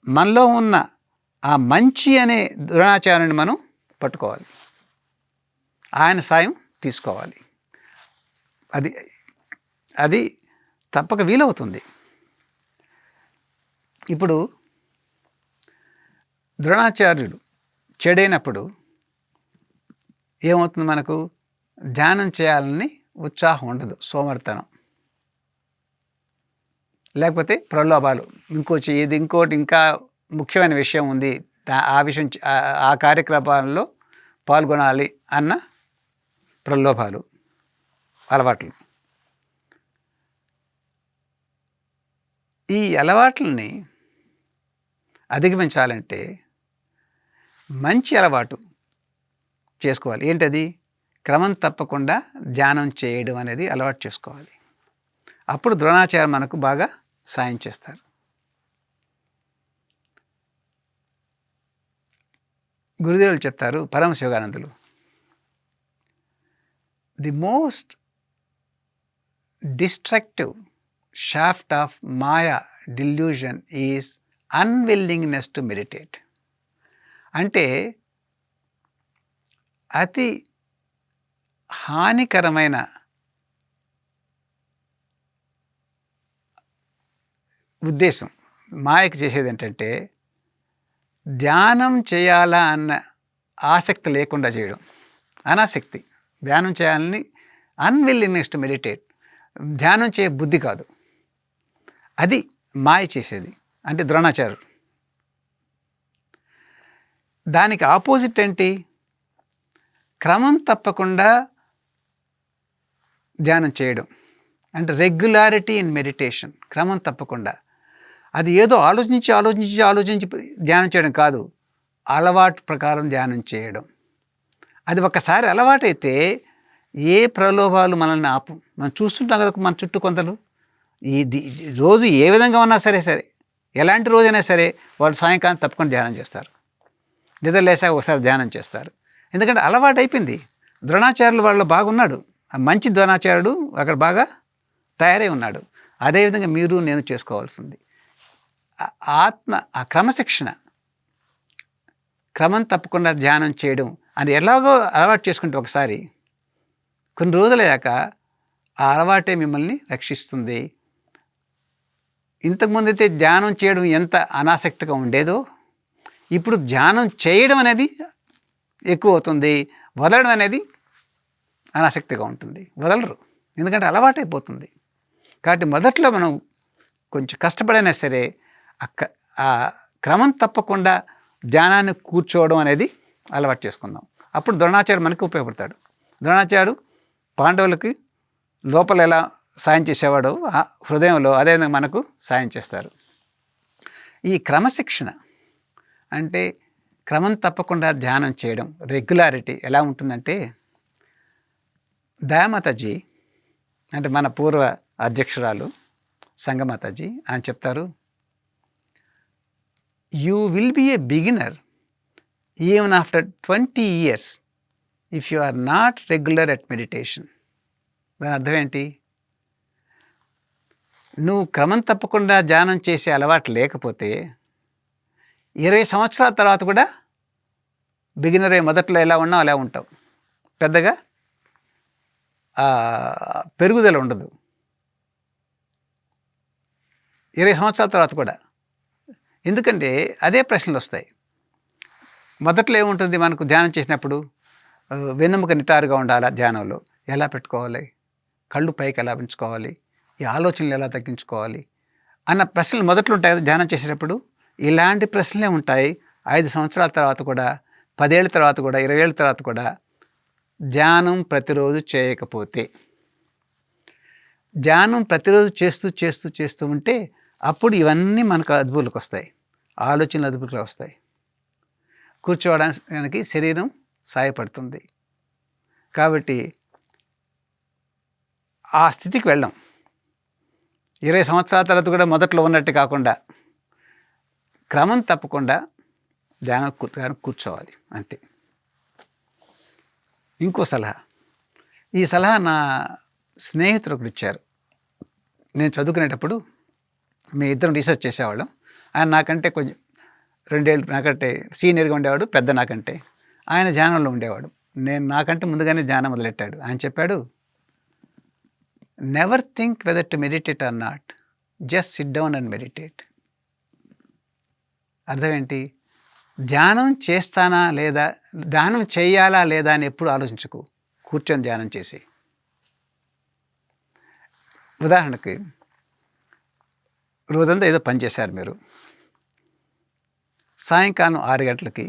మనలో ఉన్న ఆ మంచి అనే ద్రోణాచార్యుని మనం పట్టుకోవాలి, ఆయన సాయం తీసుకోవాలి. అది తప్పక వీలవుతుంది. ఇప్పుడు ద్రోణాచార్యుడు చెడైనప్పుడు ఏమవుతుంది? మనకు ధ్యానం చేయాలని ఉత్సాహం ఉండదు, సోమర్థనం, లేకపోతే ప్రలోభాలు. ఇంకోటి ఇంకా ముఖ్యమైన విషయం ఉంది, ఆ విషయం ఆ కార్యక్రమాల్లో పాల్గొనాలి అన్న ప్రలోభాలు, అలవాట్లు. ఈ అలవాట్లని అధిగమించాలంటే మంచి అలవాటు చేసుకోవాలి. ఏంటది? క్రమం తప్పకుండా ధ్యానం చేయడం అనేది అలవాటు చేసుకోవాలి. అప్పుడు ద్రోణాచార్య మనకు బాగా సాయం చేస్తారు. గురుదేవులు చెప్తారు, పరమశివానందులు, the most destructive shaft of maya delusion is unwillingness to meditate. అంటే అతి హానికరమైన ఉద్దేశం మాయకు చేసేది ఏంటంటే ధ్యానం చేయాలా అన్న ఆసక్తి లేకుండా చేయడం. అనాసక్తి. ధ్యానం చేయాలని అన్విల్లింగ్నెస్ టు మెడిటేట్. ధ్యానం చేయ బుద్ధి కాదు. అది మాయ చేసేది. అంటే ద్రోణాచార్యుడు. దానికి ఆపోజిట్ ఏంటి? క్రమం తప్పకుండా ధ్యానం చేయడం. అంటే రెగ్యులారిటీ ఇన్ మెడిటేషన్. క్రమం తప్పకుండా. అది ఏదో ఆలోచించి ధ్యానం చేయడం కాదు. అలవాటు ప్రకారం ధ్యానం చేయడం. అది ఒకసారి అలవాటైతే ఏ ప్రలోభాలు మనల్ని ఆపు. మనం చూస్తుంటాం కదా మన చుట్టూ కొందరు. రోజు ఏ విధంగా ఉన్నా సరే ఎలాంటి రోజైనా సరే వాళ్ళు సాయంకాలం తప్పకుండా ధ్యానం చేస్తారు. నిద్ర లేసాక ఒకసారి ధ్యానం చేస్తారు. ఎందుకంటే అలవాటు అయిపోయింది. ద్రోణాచార్యులు వాళ్ళు బాగున్నాడు. మంచి ద్రోణాచార్యుడు అక్కడ బాగా తయారై ఉన్నాడు. అదేవిధంగా మీరు నేను చేసుకోవాల్సింది ఆ క్రమశిక్షణ, క్రమం తప్పకుండా ధ్యానం చేయడం అని ఎలాగో అలవాటు చేసుకుంటే ఒకసారి కొన్ని రోజులయ్యాక ఆ అలవాటే మిమ్మల్ని రక్షిస్తుంది. ఇంతకుముందైతే ధ్యానం చేయడం ఎంత అనాసక్తిగా ఉండేదో ఇప్పుడు ధ్యానం చేయడం అనేది ఎక్కువ అవుతుంది. వదలడం అనేది అనాసక్తిగా ఉంటుంది. వదలరు, ఎందుకంటే అలవాటైపోతుంది. కాబట్టి మొదట్లో మనం కొంచెం కష్టపడైనా సరే ఆ క్రమం తప్పకుండా ధ్యానాన్ని కూర్చోవడం అనేది అలవాటు చేసుకుందాం. అప్పుడు ద్రోణాచార్యుడు మనకి ఉపయోగపడతాడు. ద్రోణాచార్యుడు పాండవులకి లోపల ఎలా సాయం చేసేవాడో హృదయంలో అదేవిధంగా మనకు సాయం చేస్తారు. ఈ క్రమశిక్షణ అంటే క్రమం తప్పకుండా ధ్యానం చేయడం, రెగ్యులారిటీ ఎలా ఉంటుందంటే దయామాతాజీ అంటే మన పూర్వ అధ్యక్షురాలు సంగమాతాజీ ఆయన చెప్తారు, you will be a beginner even after 20 years if you are not regular at meditation. దాని అర్థం ఏంటి? నువ్వు క్రమం తప్పకుండా ధ్యానం చేసే అలవాటు లేకపోతే 20 సంవత్సరాల తర్వాత కూడా బిగినర్ మొదట్లో ఎలా ఉన్నావు అలా ఉంటావు. పెద్దగా పెరుగుదల ఉండదు 20 సంవత్సరాల తర్వాత కూడా. ఎందుకంటే అదే ప్రశ్నలు వస్తాయి. మొదట్లో ఏముంటుంది మనకు ధ్యానం చేసినప్పుడు? వెన్నెముక నిటారుగా ఉండాలా, ధ్యానంలో ఎలా పెట్టుకోవాలి, కళ్ళు పైకి ఎలా పెంచుకోవాలి, ఈ ఆలోచనలు ఎలా తగ్గించుకోవాలి అన్న ప్రశ్నలు మొదట్లో ఉంటాయి కదా ధ్యానం చేసేటప్పుడు. ఇలాంటి ప్రశ్నలే ఉంటాయి 5 సంవత్సరాల తర్వాత కూడా, 10 ఏళ్ళ తర్వాత కూడా, 20 ఏళ్ళ తర్వాత కూడా. ధ్యానం ప్రతిరోజు చేయకపోతే, ధ్యానం ప్రతిరోజు చేస్తూ ఉంటే అప్పుడు ఇవన్నీ మనకు అదుపులోకి వస్తాయి. ఆలోచనలు అదుపులోకి వస్తాయి. కూర్చోవడానికి శరీరం సాయపడుతుంది. కాబట్టి ఆ స్థితికి వెళ్ళాం. 20 సంవత్సరాల తర్వాత కూడా మొదట్లో ఉన్నట్టు కాకుండా క్రమం తప్పకుండా ధ్యానం కూర్చోవాలి అంతే. ఇంకో సలహా, ఈ సలహా నా స్నేహితుడు ఒకడు ఇచ్చారు. నేను చదువుకునేటప్పుడు మీ ఇద్దరం రీసెర్చ్ చేసేవాళ్ళం. ఆయన నాకంటే కొంచెం 2 ఏళ్ళు నాకంటే సీనియర్గా ఉండేవాడు, పెద్ద నాకంటే. ఆయన ధ్యానంలో ఉండేవాడు. నాకంటే ముందుగానే ధ్యానం మొదలెట్టాడు. ఆయన చెప్పాడు, never think whether to meditate or not, just sit down and meditate. అర్థం ఏంటి? ధ్యానం చేస్తానా లేదా, ధ్యానం చేయాలా లేదా అని ఎప్పుడు ఆలోచించకు, కూర్చొని ధ్యానం చేసి. ఉదాహరణకి రోజంతా ఏదో పని చేశారు మీరు, సాయంకాలం 6 గంటలకి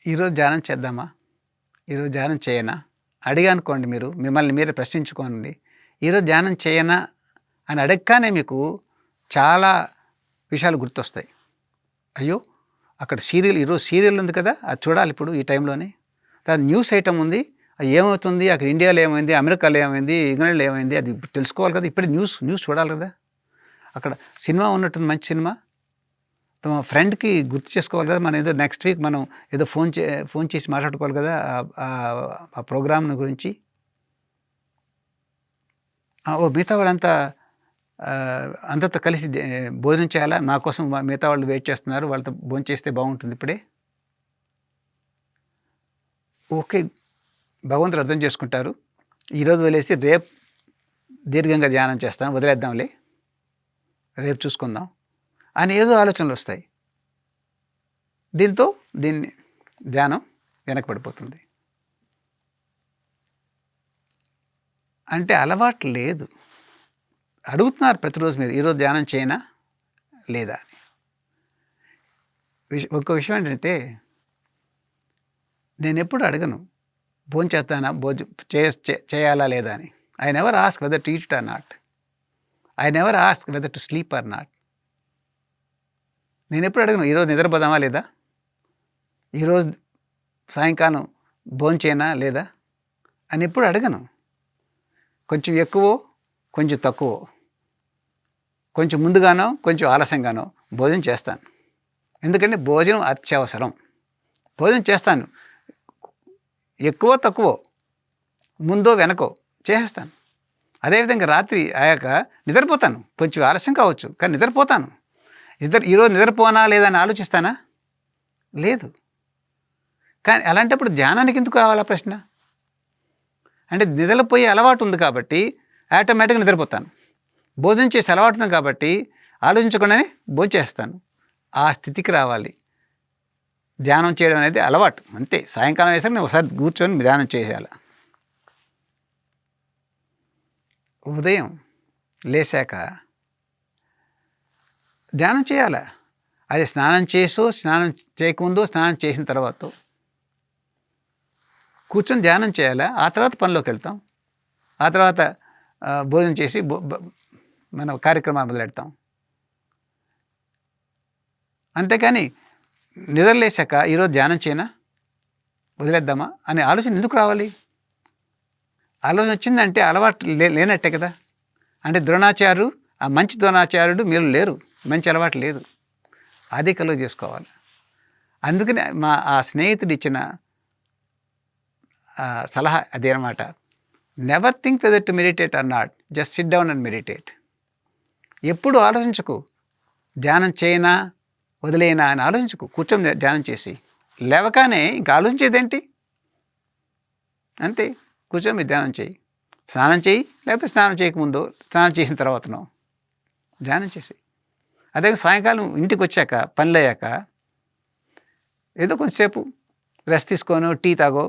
ఈరోజు ధ్యానం చేద్దామా, ఈరోజు ధ్యానం చేయనా అడిగానుకోండి. మిమ్మల్ని మీరే ప్రశ్నించుకోండి, ఈరోజు ధ్యానం చేయనా అని అడగగానే మీకు చాలా విషయాలు గుర్తొస్తాయి. అయ్యో! అక్కడ ఈరోజు సీరియల్ ఉంది కదా! అది చూడాలి ఇప్పుడు ఈ టైంలోనే. తర్వాత న్యూస్ ఐటెమ్ ఉంది. అది ఏమవుతుంది? అక్కడ ఇండియాలో ఏమైంది? అమెరికాలో ఏమైంది? ఇంగ్లాండ్‌లో ఏమైంది? అది ఇప్పుడు తెలుసుకోవాలి కదా! ఇప్పుడే న్యూస్ చూడాలి కదా! అక్కడ సినిమా ఉన్నట్టుంది, మంచి సినిమా. తమ ఫ్రెండ్‌కి గుర్తు చేసుకోవాలి కదా! మనం ఏదో నెక్స్ట్ వీక్ మనం ఏదో ఫోన్ చేసి మాట్లాడుకోవాలి కదా! ఆ ప్రోగ్రామ్ గురించి. మిగతా వాళ్ళంతా అందరితో కలిసి భోజనం చేయాలా? నా కోసం మిగతా వాళ్ళు వెయిట్ చేస్తున్నారు. వాళ్ళతో భోంచేస్తే బాగుంటుంది ఇప్పుడే. ఓకే. భగవంతుడు అర్థం చేసుకుంటారు. ఈరోజు వదిలేసి రేపు దీర్ఘంగా ధ్యానం చేస్తాను. వదిలేద్దాంలే. రేపు చూసుకుందాం అని ఏదో ఆలోచనలు వస్తాయి. దీన్ని ధ్యానం వెనకపడిపోతుంది. అంటే అలవాటు లేదు. అడుగుతున్నారు ప్రతిరోజు మీరు ఈరోజు ధ్యానం చేయనా లేదా అని. ఇంకో విషయం ఏంటంటే నేనెప్పుడు అడగను భోంచేస్తానా చేయాలా లేదా అని. I never ask whether to eat it or not. I never ask whether to sleep are not. నేనెప్పుడు అడగను ఈరోజు నిద్రపోదామా లేదా, ఈరోజు సాయంకాలం భోంచేయనా లేదా అని ఎప్పుడు అడగను. కొంచెం ఎక్కువో కొంచెం తక్కువో, కొంచెం ముందుగానో కొంచెం ఆలస్యంగానో భోజనం చేస్తాను. ఎందుకంటే భోజనం అత్యవసరం. భోజనం చేస్తాను. ఎక్కువో తక్కువో, ముందో వెనకో చేసేస్తాను. అదేవిధంగా రాత్రి అయ్యాక నిద్రపోతాను. కొంచెం ఆలస్యం కావచ్చు కానీ నిద్రపోతాను. ఈరోజు నిద్రపోనా లేదా అని ఆలోచిస్తానా? లేదు. కానీ అలాంటప్పుడు ధ్యానానికి ఎందుకు రావాలా ప్రశ్న? అంటే నిద్రపోయే అలవాటు ఉంది కాబట్టి ఆటోమేటిక్గా నిద్రపోతాను. భోజనం చేసే అలవాటు ఉంది కాబట్టి ఆలోచించకుండానే భోంచేస్తాను. ఆ స్థితికి రావాలి. ధ్యానం చేయడం అనేది అలవాటు అంతే. సాయంకాలం వేసాక నేను ఒకసారి కూర్చొని ధ్యానం చేసేయాలి. ఉదయం లేచాక ధ్యానం చేయాలి. అది స్నానం చేయకముందో స్నానం చేసిన తర్వాత కూర్చొని ధ్యానం చేయాలి. ఆ తర్వాత పనిలోకి వెళ్తాం. ఆ తర్వాత భోజనం చేసి మన కార్యక్రమాలు మొదలెడతాం. అంతేకాని నిద్రలేసాక ఈరోజు ధ్యానం చేయనా వదిలేద్దామా అనే ఆలోచన ఎందుకు రావాలి? ఆలోచన వచ్చిందంటే అలవాటు లేనట్టే కదా. అంటే ఆ మంచి ద్రోణాచార్యుడు మీరు లేరు. మంచి అలవాటు లేదు. అది కలుగ చేసుకోవాలి. అందుకని ఆ స్నేహితుడు ఇచ్చిన సలహా అదే అనమాట. Never think whether to meditate or not, just sit down and meditate. ఎప్పుడు ఆలోచించకు ధ్యానం చేయనా వదిలేనా అని ఆలోచించకు. కూర్చొని ధ్యానం చేసి లేవగానే ఇంకా ఆలోచించేదేంటి? అంతే. కూర్చొని మీరు ధ్యానం చేయి. స్నానం చేయి, లేకపోతే స్నానం చేయకముందు, స్నానం చేసిన తర్వాతనో ధ్యానం చేసి. అదే సాయంకాలం ఇంటికి వచ్చాక పనులు అయ్యాక ఏదో కొంచెంసేపు రెస్ట్ తీసుకోను, టీ తాగో,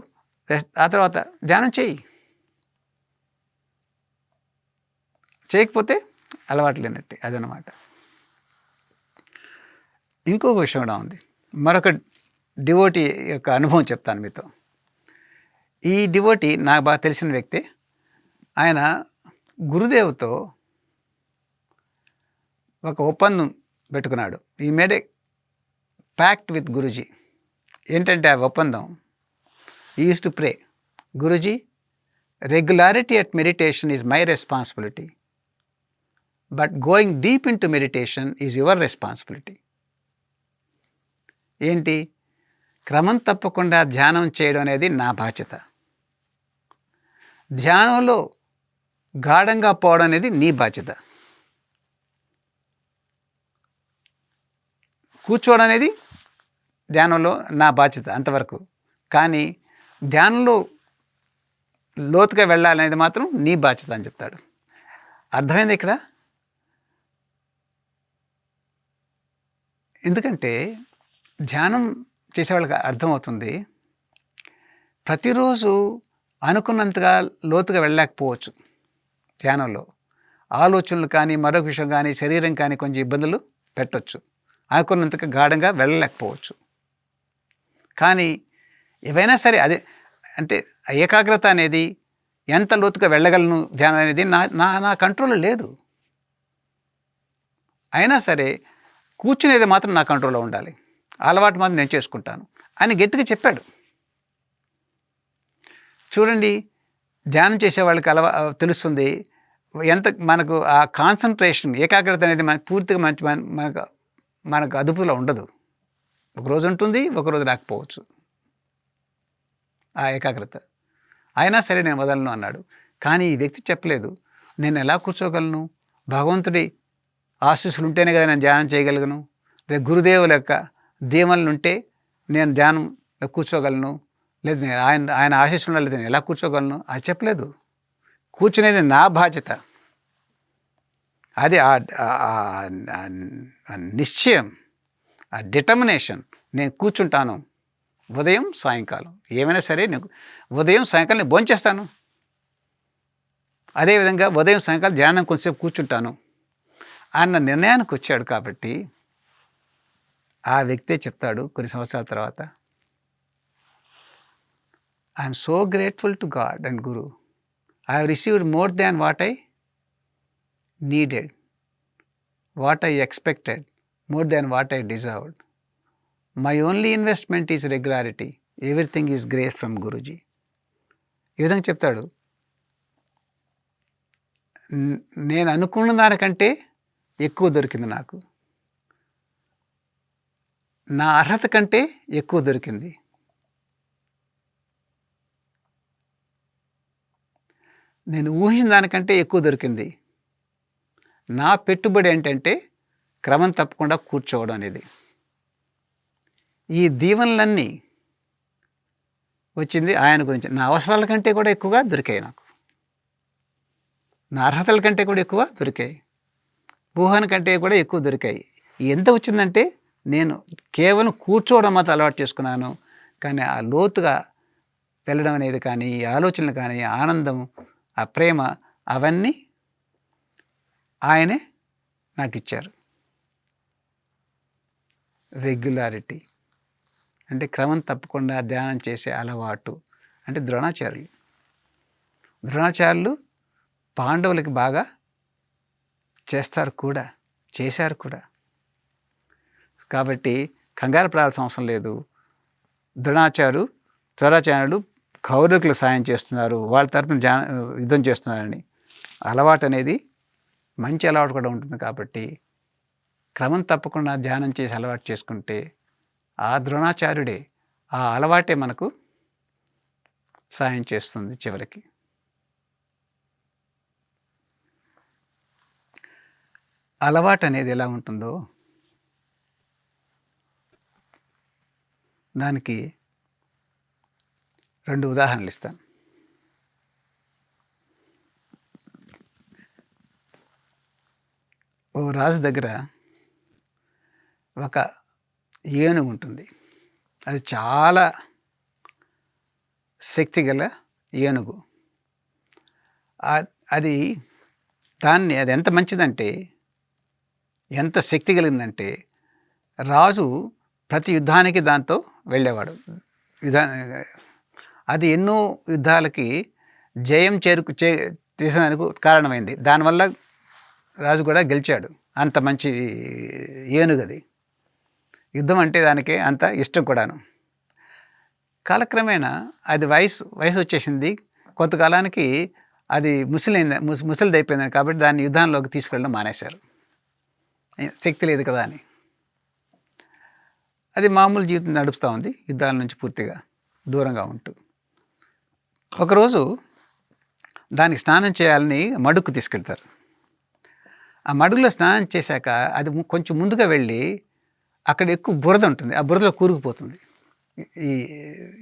ఆ తర్వాత ధ్యానం చేయి. చేయకపోతే అలవాటు లేనట్టే అదనమాట. ఇంకొక విషయం కూడా ఉంది. మరొక డివోటీ యొక్క అనుభవం చెప్తాను మీతో. ఈ డివోటీ నాకు బాగా తెలిసిన వ్యక్తి. ఆయన గురుదేవుతో ఒక ఒప్పందం పెట్టుకున్నాడు. ఈ made A pact with Guruji. ఏంటంటే ఆ ఒప్పందం, ఈ use to pray, Guruji, regularity at meditation is my responsibility, but going deep in to meditation is your responsibility. ఏంటి? క్రమం తప్పకుండా ధ్యానం చేయడం అనేది నా బాధ్యత. ధ్యానంలో గాఢంగా పోవడం అనేది నీ బాధ్యత. కూర్చోవడం అనేది ధ్యానంలో నా బాధ్యత అంతవరకు. కానీ ధ్యానంలో లోతుగా వెళ్ళాలనేది మాత్రం నీ బాధ్యత అని చెప్తాడు. అర్థమైంది ఇక్కడ? ఎందుకంటే ధ్యానం చేసేవాళ్ళకి అర్థమవుతుంది, ప్రతిరోజు అనుకున్నంతగా లోతుగా వెళ్ళలేకపోవచ్చు. ధ్యానంలో ఆలోచనలు కానీ, మరొక విషయం కానీ, శరీరం కానీ కొంచెం ఇబ్బందులు పెట్టవచ్చు. అనుకున్నంతగా గాఢంగా వెళ్ళలేకపోవచ్చు. కానీ ఏవైనా సరే అదే అంటే ఏకాగ్రత అనేది ఎంత లోతుగా వెళ్ళగలను ధ్యానం అనేది నా కంట్రోల్లో లేదు. అయినా సరే కూర్చునేది మాత్రం నా కంట్రోల్లో ఉండాలి, అలవాటు మాత్రం నేను చేసుకుంటాను అని గట్టిగా చెప్పాడు. చూడండి, ధ్యానం చేసే వాళ్ళకి తెలుస్తుంది ఎంత మనకు ఆ కాన్సన్ట్రేషన్, ఏకాగ్రత అనేది మనకు పూర్తిగా మనకు అదుపులో ఉండదు. ఒకరోజు ఉంటుంది, ఒకరోజు రాకపోవచ్చు ఆ ఏకాగ్రత. అయినా సరే నేను వదలను అన్నాడు. కానీ ఈ వ్యక్తి చెప్పలేదు, నేను ఎలా కూర్చోగలను, భగవంతుడి ఆశీస్సులు ఉంటేనే కదా నేను ధ్యానం చేయగలను, లేదా గురుదేవుల యొక్క దీవెనలు ఉంటే నేను ధ్యానంలో కూర్చోగలను, లేదు నేను ఆయన ఆశీస్సులు లేదు నేను ఎలా కూర్చోగలను, అది చెప్పలేదు. కూర్చునేది నా బాధ్యత. అది నిశ్చయం, ఆ డిటర్మినేషన్. నేను కూర్చుంటాను ఉదయం సాయంకాలం, ఏమైనా సరే నేను ఉదయం సాయంకాలం నేను భోంచేస్తాను, అదేవిధంగా ఉదయం సాయంకాలం ధ్యానం కొంచెంసేపు కూర్చుంటాను అన్న నిర్ణయానికి వచ్చాడు. కాబట్టి ఆ వ్యక్తే చెప్తాడు కొన్ని సంవత్సరాల తర్వాత, I'm so grateful to God and Guru, I have received more than what I needed, what I expected, more than what I deserved. My only investment is regularity, everything is grace from Guruji. ఈ విధంగా చెప్తాడు. నేను అనుకున్న దానికంటే ఎక్కువ దొరికింది నాకు, నా అర్హత కంటే ఎక్కువ దొరికింది. నేను ఊహించిన దానికంటే ఎక్కువ దొరికింది. నా పెట్టుబడి ఏంటంటే క్రమం తప్పకుండా కూర్చోవడం అనేది. ఈ దీవెనలన్నీ వచ్చింది ఆయన గురించి. నా అవసరాల కంటే కూడా ఎక్కువగా దొరికాయి నాకు, నా అర్హతల కంటే కూడా ఎక్కువ దొరికాయి, ఊహన కంటే కూడా ఎక్కువ దొరికాయి. ఎంత వచ్చిందంటే నేను కేవలం కూర్చోవడం మాత్రం అలవాటు చేసుకున్నాను. కానీ ఆ లోతుగా వెళ్ళడం అనేది కానీ, ఈ ఆలోచనలు కానీ, ఆనందం, ఆ ప్రేమ, అవన్నీ ఆయనే నాకు ఇచ్చారు. రెగ్యులారిటీ అంటే క్రమం తప్పకుండా ధ్యానం చేసే అలవాటు. అంటే ద్రోణాచార్యులు పాండవులకి బాగా చేస్తారు కూడా, చేశారు కూడా. కాబట్టి కంగారు పడాల్సిన అవసరం లేదు. ద్రోణాచార్యుడు కౌరవులకు సాయం చేస్తున్నారు, వాళ్ళ తరపున యుద్ధం చేస్తున్నారని అలవాటు అనేది మంచి అలవాటు కూడా ఉంటుంది. కాబట్టి క్రమం తప్పకుండా ధ్యానం చేసి అలవాటు చేసుకుంటే ఆ ద్రోణాచార్యుడే, ఆ అలవాటే మనకు సాయం చేస్తుంది చివరికి. అలవాటు అనేది ఎలా ఉంటుందో దానికి 2 ఉదాహరణలు ఇస్తాను. ఓ రాజు దగ్గర ఒక ఏనుగు ఉంటుంది. అది చాలా శక్తిగల ఏనుగు. అది ఎంత మంచిదంటే, ఎంత శక్తి కలిగిందంటే, రాజు ప్రతి యుద్ధానికి దాంతో వెళ్ళేవాడు. అది ఎన్నో యుద్ధాలకి జయం చేసేందుకు కారణమైంది. దానివల్ల రాజు కూడా గెలిచాడు. అంత మంచి ఏనుగు అది. యుద్ధం అంటే దానికి అంత ఇష్టం కూడాను. కాలక్రమేణా అది వయసు వచ్చేసింది. కొంతకాలానికి అది ముసలిదైపోయింది. కాబట్టి దాన్ని యుద్ధాల్లోకి తీసుకెళ్ళడం మానేశారు, శక్తి లేదు కదా అని. అది మామూలు జీవితం నడుపుతూ ఉంది, యుద్ధాల నుంచి పూర్తిగా దూరంగా ఉంటూ. ఒకరోజు దానికి స్నానం చేయాలని మడుక్కు తీసుకెళ్తారు. ఆ మడుగులో స్నానం చేశాక అది కొంచెం ముందుగా వెళ్ళి అక్కడ ఎక్కువ బురద ఉంటుంది, ఆ బురదలో కూరుకుపోతుంది.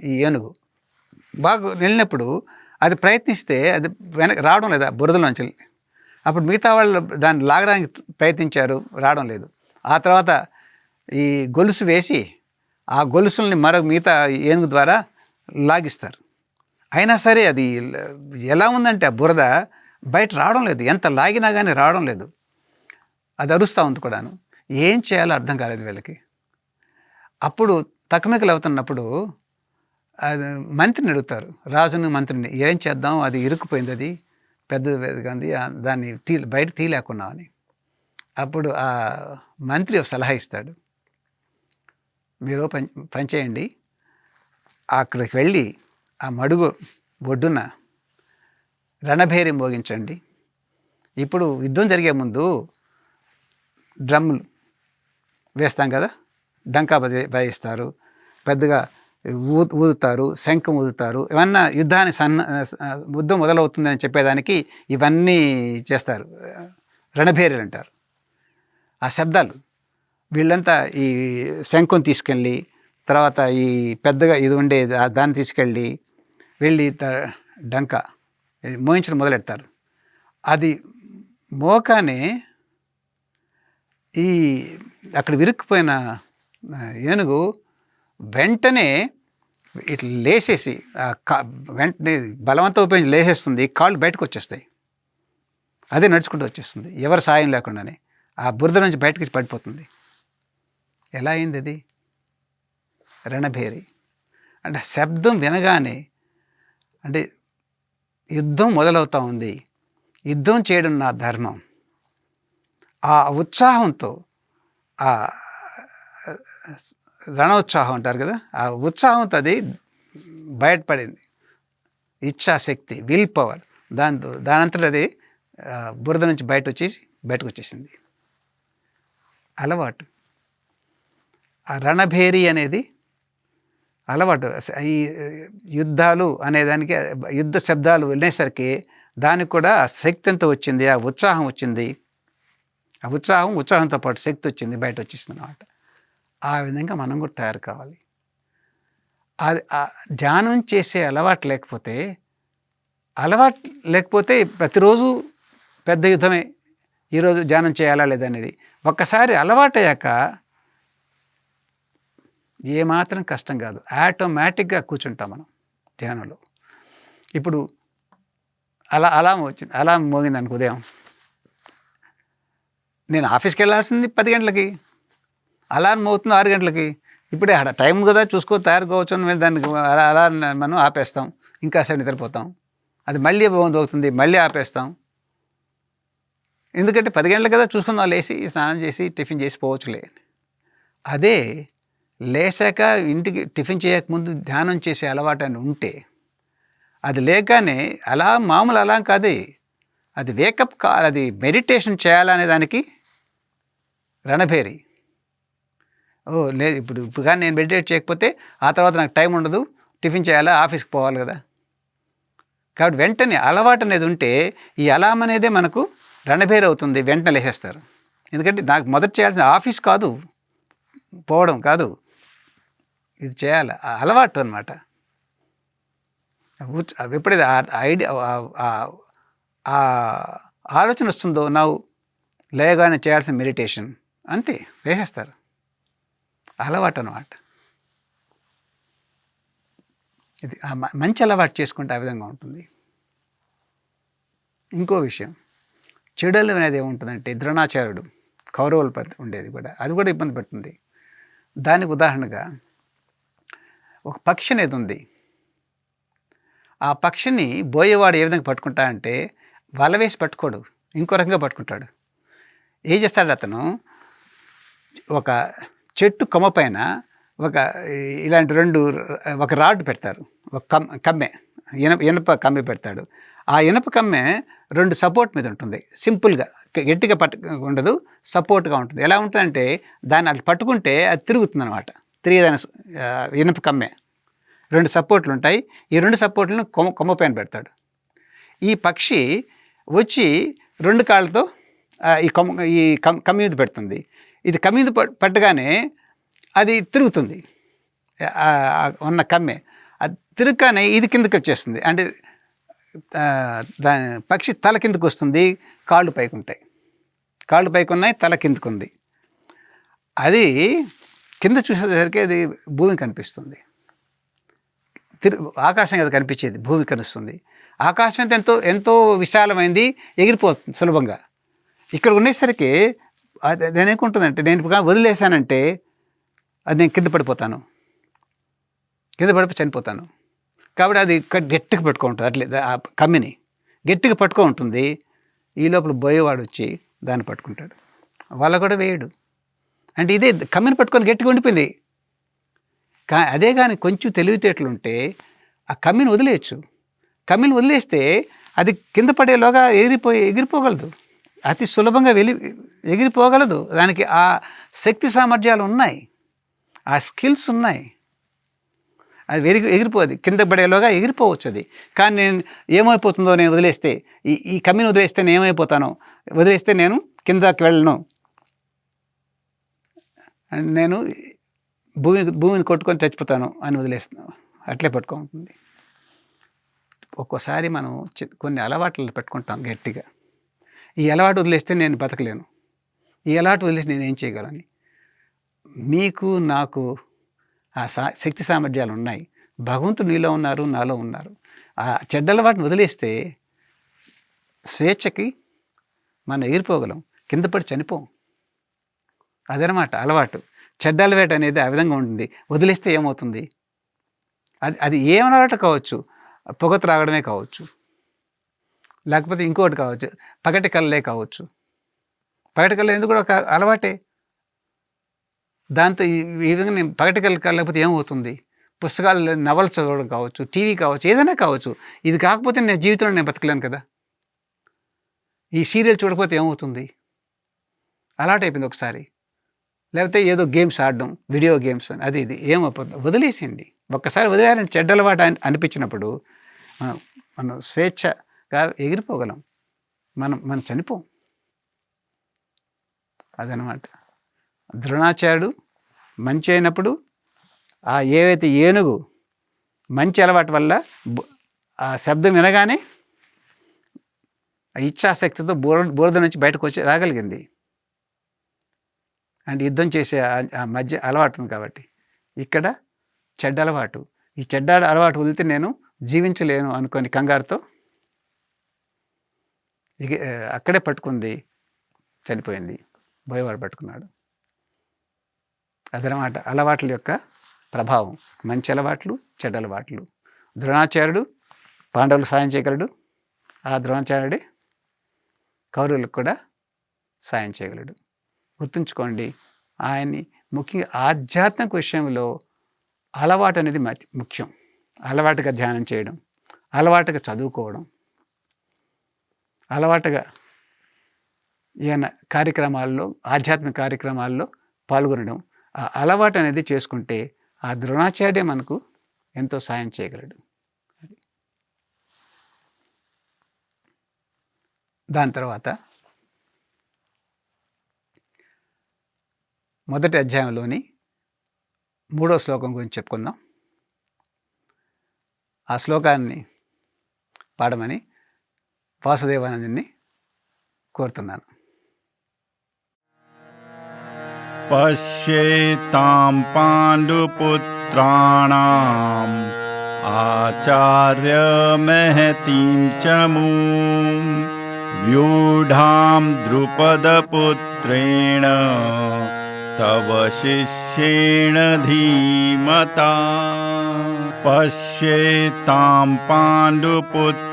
ఈ ఏనుగు బాగా వెళ్ళినప్పుడు అది ప్రయత్నిస్తే అది వెనక్కి రావడం లేదు, ఆ బురదలోంచి. అప్పుడు మిగతా వాళ్ళు దాన్ని లాగడానికి ప్రయత్నించారు, రావడం లేదు. ఆ తర్వాత ఈ గొలుసు వేసి ఆ గొలుసుల్ని మిగతా ఏనుగు ద్వారా లాగిస్తారు. అయినా సరే అది ఎలా ఉందంటే ఆ బురద బయట రావడం లేదు, ఎంత లాగినా కానీ రావడం లేదు. అది అరుస్తూ ఉంది కూడాను. ఏం చేయాలో అర్థం కాలేదు వీళ్ళకి. అప్పుడు తకమికలు అవుతున్నప్పుడు అది మంత్రిని అడుగుతారు, రాజును మంత్రిని, ఏం చేద్దాం, అది ఇరుక్కుపోయింది, అది పెద్దది కానీ దాన్ని బయట తీయలేకున్నామని. అప్పుడు ఆ మంత్రి ఒక సలహా ఇస్తాడు. మీరు పని చేయండి, అక్కడికి వెళ్ళి ఆ మడుగు ఒడ్డున రణభేరి మోగించండి. ఇప్పుడు యుద్ధం జరిగే ముందు డ్రమ్ములు వేస్తాం కదా, డంకా వాయిస్తారు, పెద్దగా ఊదుతారు, శంఖం ఊదుతారు. ఏమన్నా యుద్ధాన్ని యుద్ధం మొదలవుతుందని చెప్పేదానికి ఇవన్నీ చేస్తారు, రణభేరీలు అంటారు. ఆ శబ్దాలు వీళ్ళంతా ఈ శంఖం తీసుకెళ్ళి, తర్వాత ఈ పెద్దగా ఇది ఉండే దాన్ని తీసుకెళ్ళి వెళ్ళి డంకా మోయించడం మొదలెడతారు. అది మోకానే ఈ అక్కడ విరుక్కుపోయిన ఏనుగు వెంటనే ఇట్లా లేసేసి వెంటనే బలవంతం ఉపయోగించి లేసేస్తుంది, కాళ్ళు బయటకు వచ్చేస్తాయి. అదే నడుచుకుంటూ వచ్చేస్తుంది, ఎవరి సాయం లేకుండానే. ఆ బురద నుంచి బయటకి పడిపోతుంది. ఎలా అయింది అది? రణభేరి అంటే శబ్దం వినగానే, అంటే యుద్ధం మొదలవుతూ ఉంది, యుద్ధం చేయడం నా ధర్మం. ఆ ఉత్సాహంతో, ఆ రణోత్సాహం అంటారు కదా, ఆ ఉత్సాహంతో అది బయటపడింది. ఇచ్ఛాశక్తి, విల్ పవర్, దానంతట అది బురద నుంచి బయటకు వచ్చేసింది. అలవాటు. ఆ రణభేరి అనేది అలవాటు. ఈ యుద్ధాలు అనేదానికి యుద్ధ శబ్దాలు వినేసరికి దానికి కూడా ఆ శక్తి ఎంత వచ్చింది, ఆ ఉత్సాహం వచ్చింది. ఆ ఉత్సాహంతో పాటు శక్తి వచ్చింది, బయట వచ్చేసింది అన్నమాట. ఆ విధంగా మనం కూడా తయారు కావాలి. అది ధ్యానం చేసే అలవాటు లేకపోతే ప్రతిరోజు పెద్ద యుద్ధమే, ఈరోజు ధ్యానం చేయాలా లేదనేది. ఒక్కసారి అలవాటయ్యాక ఏమాత్రం కష్టం కాదు, ఆటోమేటిక్గా కూర్చుంటాం మనం ధ్యానంలో. ఇప్పుడు అలారం మోగింది అనుకో ఉదయం, నేను ఆఫీస్కి వెళ్ళాల్సింది 10 గంటలకి, అలారం మోగుతుంది 6 గంటలకి. ఇప్పుడే టైం కదా చూసుకో, తయారు కావచ్చు అని దానికి అలారం మనం ఆపేస్తాం, ఇంకాసేపు నిద్రపోతాం. అది మళ్ళీ మోగుతుంది, మళ్ళీ ఆపేస్తాం. ఎందుకంటే 10 గంటలు కదా చూసుకుందాం, లేచి స్నానం చేసి టిఫిన్ చేసి పోవచ్చులే. అదే లేచాక ఇంటికి టిఫిన్ చేయకముందు ధ్యానం చేసే అలవాటు అని ఉంటే, అది లేకనే మామూలు అలా కాదు, అది వేకప్ అది మెడిటేషన్ చేయాలనే దానికి రణభేరి. లేదు ఇప్పుడు కానీ నేను మెడిటేట్ చేయకపోతే ఆ తర్వాత నాకు టైం ఉండదు, టిఫిన్ చేయాలా, ఆఫీస్కి పోవాలి కదా. కాబట్టి వెంటనే అలవాటు అనేది ఉంటే ఈ అలారం అనేదే మనకు రణభేరి అవుతుంది, వెంటనే లేచేస్తారు. ఎందుకంటే నాకు మొదట చేయాల్సిన ఆఫీస్ కాదు, పోవడం కాదు, ఇది చేయాలి, అలవాటు అనమాట. ఎప్పుడైతే ఐడియా ఆలోచన వస్తుందో లేగానే చేయాల్సిన మెడిటేషన్, అంతే వేసేస్తారు. అలవాటు అన్నమాట. ఇది మంచి అలవాటు చేసుకుంటే ఆ విధంగా ఉంటుంది. ఇంకో విషయం, చెడులు అనేది ఏముంటుందంటే, ద్రోణాచార్యుడు కౌరవుల ఉండేది కూడా, అది కూడా ఇబ్బంది పెడుతుంది. దానికి ఉదాహరణగా ఒక పక్షి అనేది ఉంది. ఆ పక్షిని బోయేవాడు ఏ విధంగా పట్టుకుంటాడంటే, వల వేసి పట్టుకోడు, ఇంకో రకంగా పట్టుకుంటాడు. ఏం చేస్తాడు అతను, ఒక చెట్టు కొమ్మ పైన ఇలాంటి ఒక రాడ్ పెడతారు, ఒక కమ్మె, ఇనప కమ్మె పెడతాడు. ఆ ఇనప కమ్మె 2 సపోర్ట్ మీద ఉంటుంది, సింపుల్గా, గట్టిగా ఉండదు, సపోర్ట్గా ఉంటుంది. ఎలా ఉంటుందంటే, దాన్ని అట్లా పట్టుకుంటే అది తిరుగుతుంది అనమాట. తిరిగేదాని ఇనప కమ్మె 2 సపోర్ట్లు ఉంటాయి. ఈ 2 సపోర్ట్లను కొమ్మ పైన పెడతాడు. ఈ పక్షి వచ్చి 2 కాళ్ళతో ఈ కమ్మి మీద పెడుతుంది. ఇది కమ్మి మీద పట్టగానే అది తిరుగుతుంది, ఉన్న కమ్మె అది తిరగగానే ఇది కిందకి వచ్చేస్తుంది. అంటే పక్షి తల కిందకు వస్తుంది, కాళ్ళు పైకి ఉంటాయి, కాళ్ళు పైకి ఉన్నాయి, తల కిందకు ఉంది. అది కింద చూసేసరికి అది భూమి కనిపిస్తుంది, ఆకాశం కదా కనిపించేది, భూమి కనిపిస్తుంది. ఆకాశం అయితే ఎంతో విశాలమైంది, ఎగిరిపోతుంది సులభంగా. ఇక్కడ ఉండేసరికి నేను ఏముంటుందంటే, నేను వదిలేసానంటే అది నేను కింద పడిపోతాను, చనిపోతాను. కాబట్టి అది గట్టిగా పట్టుకో ఉంటుంది, అట్లే ఆ కమ్మిని గట్టిగా పట్టుకో ఉంటుంది. ఈ లోపల బోయేవాడు వచ్చి దాన్ని పట్టుకుంటాడు. వల కూడా వేయడు. అంటే ఇదే కమ్మిని పట్టుకొని గట్టిగా ఉండిపోయింది. అదే కానీ కొంచెం తెలివితేటలుంటే ఆ కమ్మిని వదిలేయచ్చు. కమ్మిని వదిలేస్తే అది కింద పడేలోగా ఎగిరిపోగలదు. అతి సులభంగా ఎగిరిపోగలదు. దానికి ఆ శక్తి సామర్థ్యాలు ఉన్నాయి, ఆ స్కిల్స్ ఉన్నాయి. అది ఎగిరిపోదు, కింద పడేలోగా ఎగిరిపోవచ్చు అది. కానీ నేను ఏమైపోతుందో నేను వదిలేస్తే, ఈ కమ్మిని వదిలేస్తే నేను ఏమైపోతాను, వదిలేస్తే నేను కిందకి వెళ్ళను, నేను భూమిని కొట్టుకొని చచ్చిపోతాను అని వదిలేస్తున్నాను. అట్లే పట్టుకుంటుంది. ఒక్కోసారి మనం కొన్ని అలవాట్లు పెట్టుకుంటాం గట్టిగా. ఈ అలవాటు వదిలేస్తే నేను బతకలేను, ఈ అలవాటు వదిలేసి నేను ఏం చేయగలని. మీకు నాకు ఆ శక్తి సామర్థ్యాలు ఉన్నాయి. భగవంతుడు నీలో ఉన్నారు, నాలో ఉన్నారు. ఆ చెడ్డ అలవాటుని వదిలేస్తే స్వేచ్ఛకి మనం ఎగిరిపోగలం, కింద పడి చనిపోం. అదనమాట అలవాటు. చెడ్డ అలవాటు అనేది ఆ విధంగా ఉంటుంది. వదిలేస్తే ఏమవుతుంది? అది ఏం అలవాటు కావచ్చు, పొగ త్రాగడమే కావచ్చు, లేకపోతే ఇంకోటి కావచ్చు, పగటి కళ్ళే కావచ్చు. పగటి కళ్ళు ఎందుకు కూడా ఒక అలవాటే. దాంతో ఈ విధంగా నేను పగటి కళ్ళు లేకపోతే ఏమవుతుంది? పుస్తకాలు నవల్స్ చదవడం కావచ్చు, టీవీ కావచ్చు, ఏదైనా కావచ్చు. ఇది కాకపోతే నేను జీవితంలో నేను బతకలేను కదా. ఈ సీరియల్ చూడకపోతే ఏమవుతుంది? అలవాటు అయిపోయింది ఒకసారి. లేకపోతే ఏదో గేమ్స్ ఆడడం, వీడియో గేమ్స్ అని, అది ఇది ఏమైపోతుంది? వదిలేసేయండి. ఒక్కసారి వదిలేయాలని చెడ్డ అలవాటు అనిపించినప్పుడు మనం స్వేచ్ఛగా ఎగిరిపోగలం, మనం చనిపోం. అదనమాట. ద్రోణాచార్యుడు మంచి అయినప్పుడు ఏవైతే ఏనుగు మంచి అలవాటు వల్ల ఆ శబ్దం వినగానే ఆ ఇచ్ఛాశక్తితో బూరద నుంచి బయటకు వచ్చి రాగలిగింది. అంటే యుద్ధం చేసే ఆ మధ్య అలవాటు ఉంది కాబట్టి. ఇక్కడ చెడ్డ అలవాటు. ఈ చెడ్డ అలవాటు వదిలితే నేను జీవించలేను అనుకొని కంగారుతో అక్కడే పట్టుకుంది, చనిపోయింది. బోయవాడు పట్టుకున్నాడు. అదనమాట అలవాట్ల యొక్క ప్రభావం. మంచి అలవాట్లు, చెడ్డ అలవాట్లు. ద్రోణాచార్యుడు పాండవులకు సాయం చేయగలడు. ఆ ద్రోణాచార్యుడే కౌరవులకు కూడా సాయం చేయగలడు. గుర్తుంచుకోండి, ఆయన్ని ముఖ్యంగా ఆధ్యాత్మిక విషయంలో అలవాటు అనేది ముఖ్యం. అలవాటుగా ధ్యానం చేయడం, అలవాటుగా చదువుకోవడం, అలవాటుగా ఏమైనా కార్యక్రమాల్లో, ఆధ్యాత్మిక కార్యక్రమాల్లో పాల్గొనడం, ఆ అలవాటు అనేది చేసుకుంటే ఆ ద్రోణాచార్యుడే మనకు ఎంతో సాయం చేయగలడు. దాని తర్వాత మొదటి అధ్యాయంలోని 3వ శ్లోకం గురించి చెప్పుకుందాం. ఆ శ్లోకాన్ని పాడమని వాసుదేవానందుని కోరుతున్నాను. పశ్యేతాం పాండుపుత్రాణాం ఆచార్యమహతీం చమూం వ్యూఢాం ద్రుపదపుత్రేణ తవ శిష్యేణ ధీమతా. పశ్యేతాం పాండుపుత్రాణాం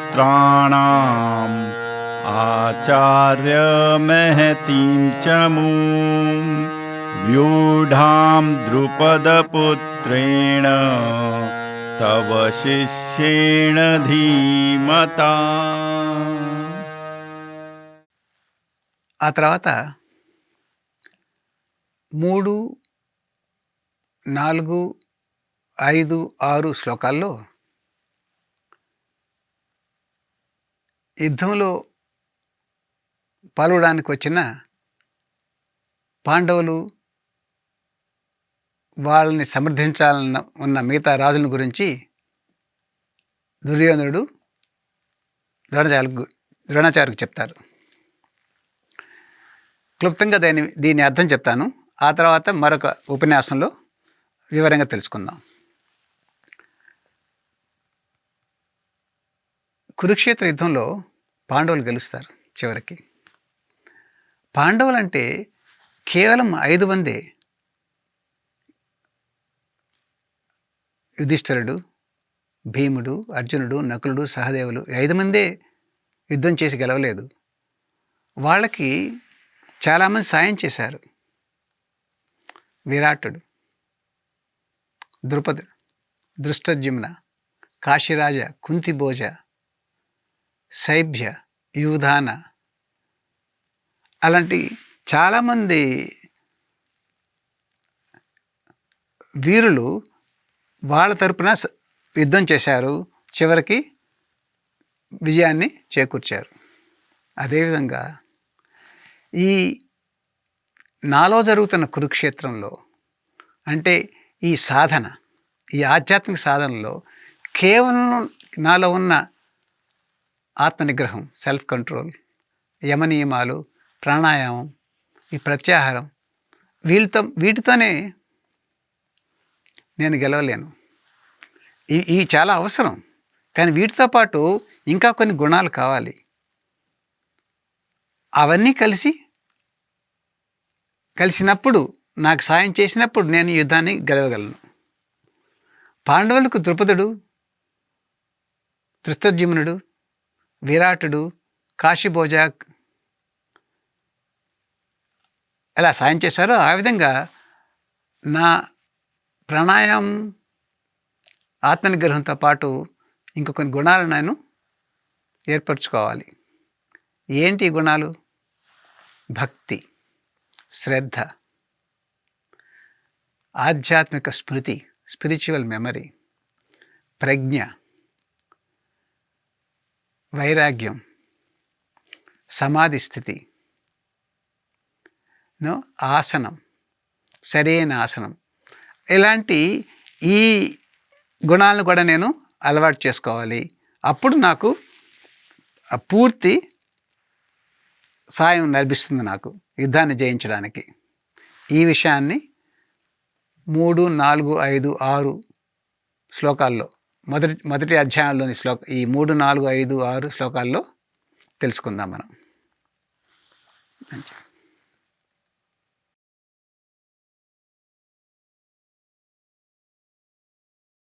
ఆచార్యమహతీం చమూం వ్యూఢాం ద్రుపదపుత్రేణ తవ శిష్యేణ ధీమతా. ఆ తర్వాత 3, 4, 5, 6 శ్లోకాల్లో యుద్ధంలో పాల్గొనడానికి వచ్చిన పాండవులు, వాళ్ళని సమర్థించాలన్న ఉన్న మిగతా రాజుల గురించి దుర్యోధనుడు ద్రోణాచార్యుడికి చెప్తారు. క్లుప్తంగా దీని అర్థం చెప్తాను. ఆ తర్వాత మరొక ఉపన్యాసంలో వివరంగా తెలుసుకుందాం. కురుక్షేత్ర యుద్ధంలో పాండవులు గెలుస్తారు. చివరికి పాండవులు అంటే కేవలం 5 మందే. యుధిష్ఠిరుడు, భీముడు, అర్జునుడు, నకులుడు, సహదేవులు 5 మందే యుద్ధం చేసి గెలవలేదు. వాళ్ళకి చాలామంది సాయం చేశారు. విరాటుడు, ద్రుపదుడు, దృష్టద్యుమ్న, కాశీరాజ, కుంతిభోజ, శైభ్య, యూధాన, అలాంటి చాలామంది వీరులు వాళ్ళ తరపున యుద్ధం చేశారు, చివరికి విజయాన్ని చేకూర్చారు. అదేవిధంగా ఈ నాలో జరుగుతున్న కురుక్షేత్రంలో, అంటే ఈ సాధన, ఈ ఆధ్యాత్మిక సాధనలో కేవలం నాలో ఉన్న ఆత్మనిగ్రహం, సెల్ఫ్ కంట్రోల్, యమనియమాలు, ప్రాణాయామం, ఈ ప్రత్యాహారం, వీటితోనే నేను గెలవలేను. ఇవి చాలా అవసరం, కానీ వీటితో పాటు ఇంకా కొన్ని గుణాలు కావాలి. అవన్నీ కలిసినప్పుడు, నాకు సాయం చేసినప్పుడు నేను ఈ యుద్ధాన్ని గెలవగలను. పాండవులకు ద్రుపదుడు, దృష్టద్యుమ్నుడు, విరాటుడు, కాశీభోజ ఎలా సాయం చేశారో, ఆ విధంగా నా ప్రాణాయామం, ఆత్మనిగ్రహంతో పాటు ఇంక కొన్ని గుణాలు నేను ఏర్పరచుకోవాలి. ఏంటి గుణాలు? భక్తి, శ్రద్ధ, ఆధ్యాత్మిక స్మృతి, స్పిరిచువల్ మెమరీ, ప్రజ్ఞ, వైరాగ్యం, సమాధి స్థితి, ఆసనం, సరైన ఆసనం, ఇలాంటి ఈ గుణాలను కూడా నేను అలవాటు చేసుకోవాలి. అప్పుడు నాకు పూర్తి సాయం లభిస్తుంది నాకు యుద్ధాన్ని జయించడానికి. ఈ విషయాన్ని 3, 4, 5, 6 శ్లోకాల్లో, మొదటి అధ్యాయంలోని ఈ 3, 4, 5, 6 శ్లోకాల్లో తెలుసుకుందాం మనం.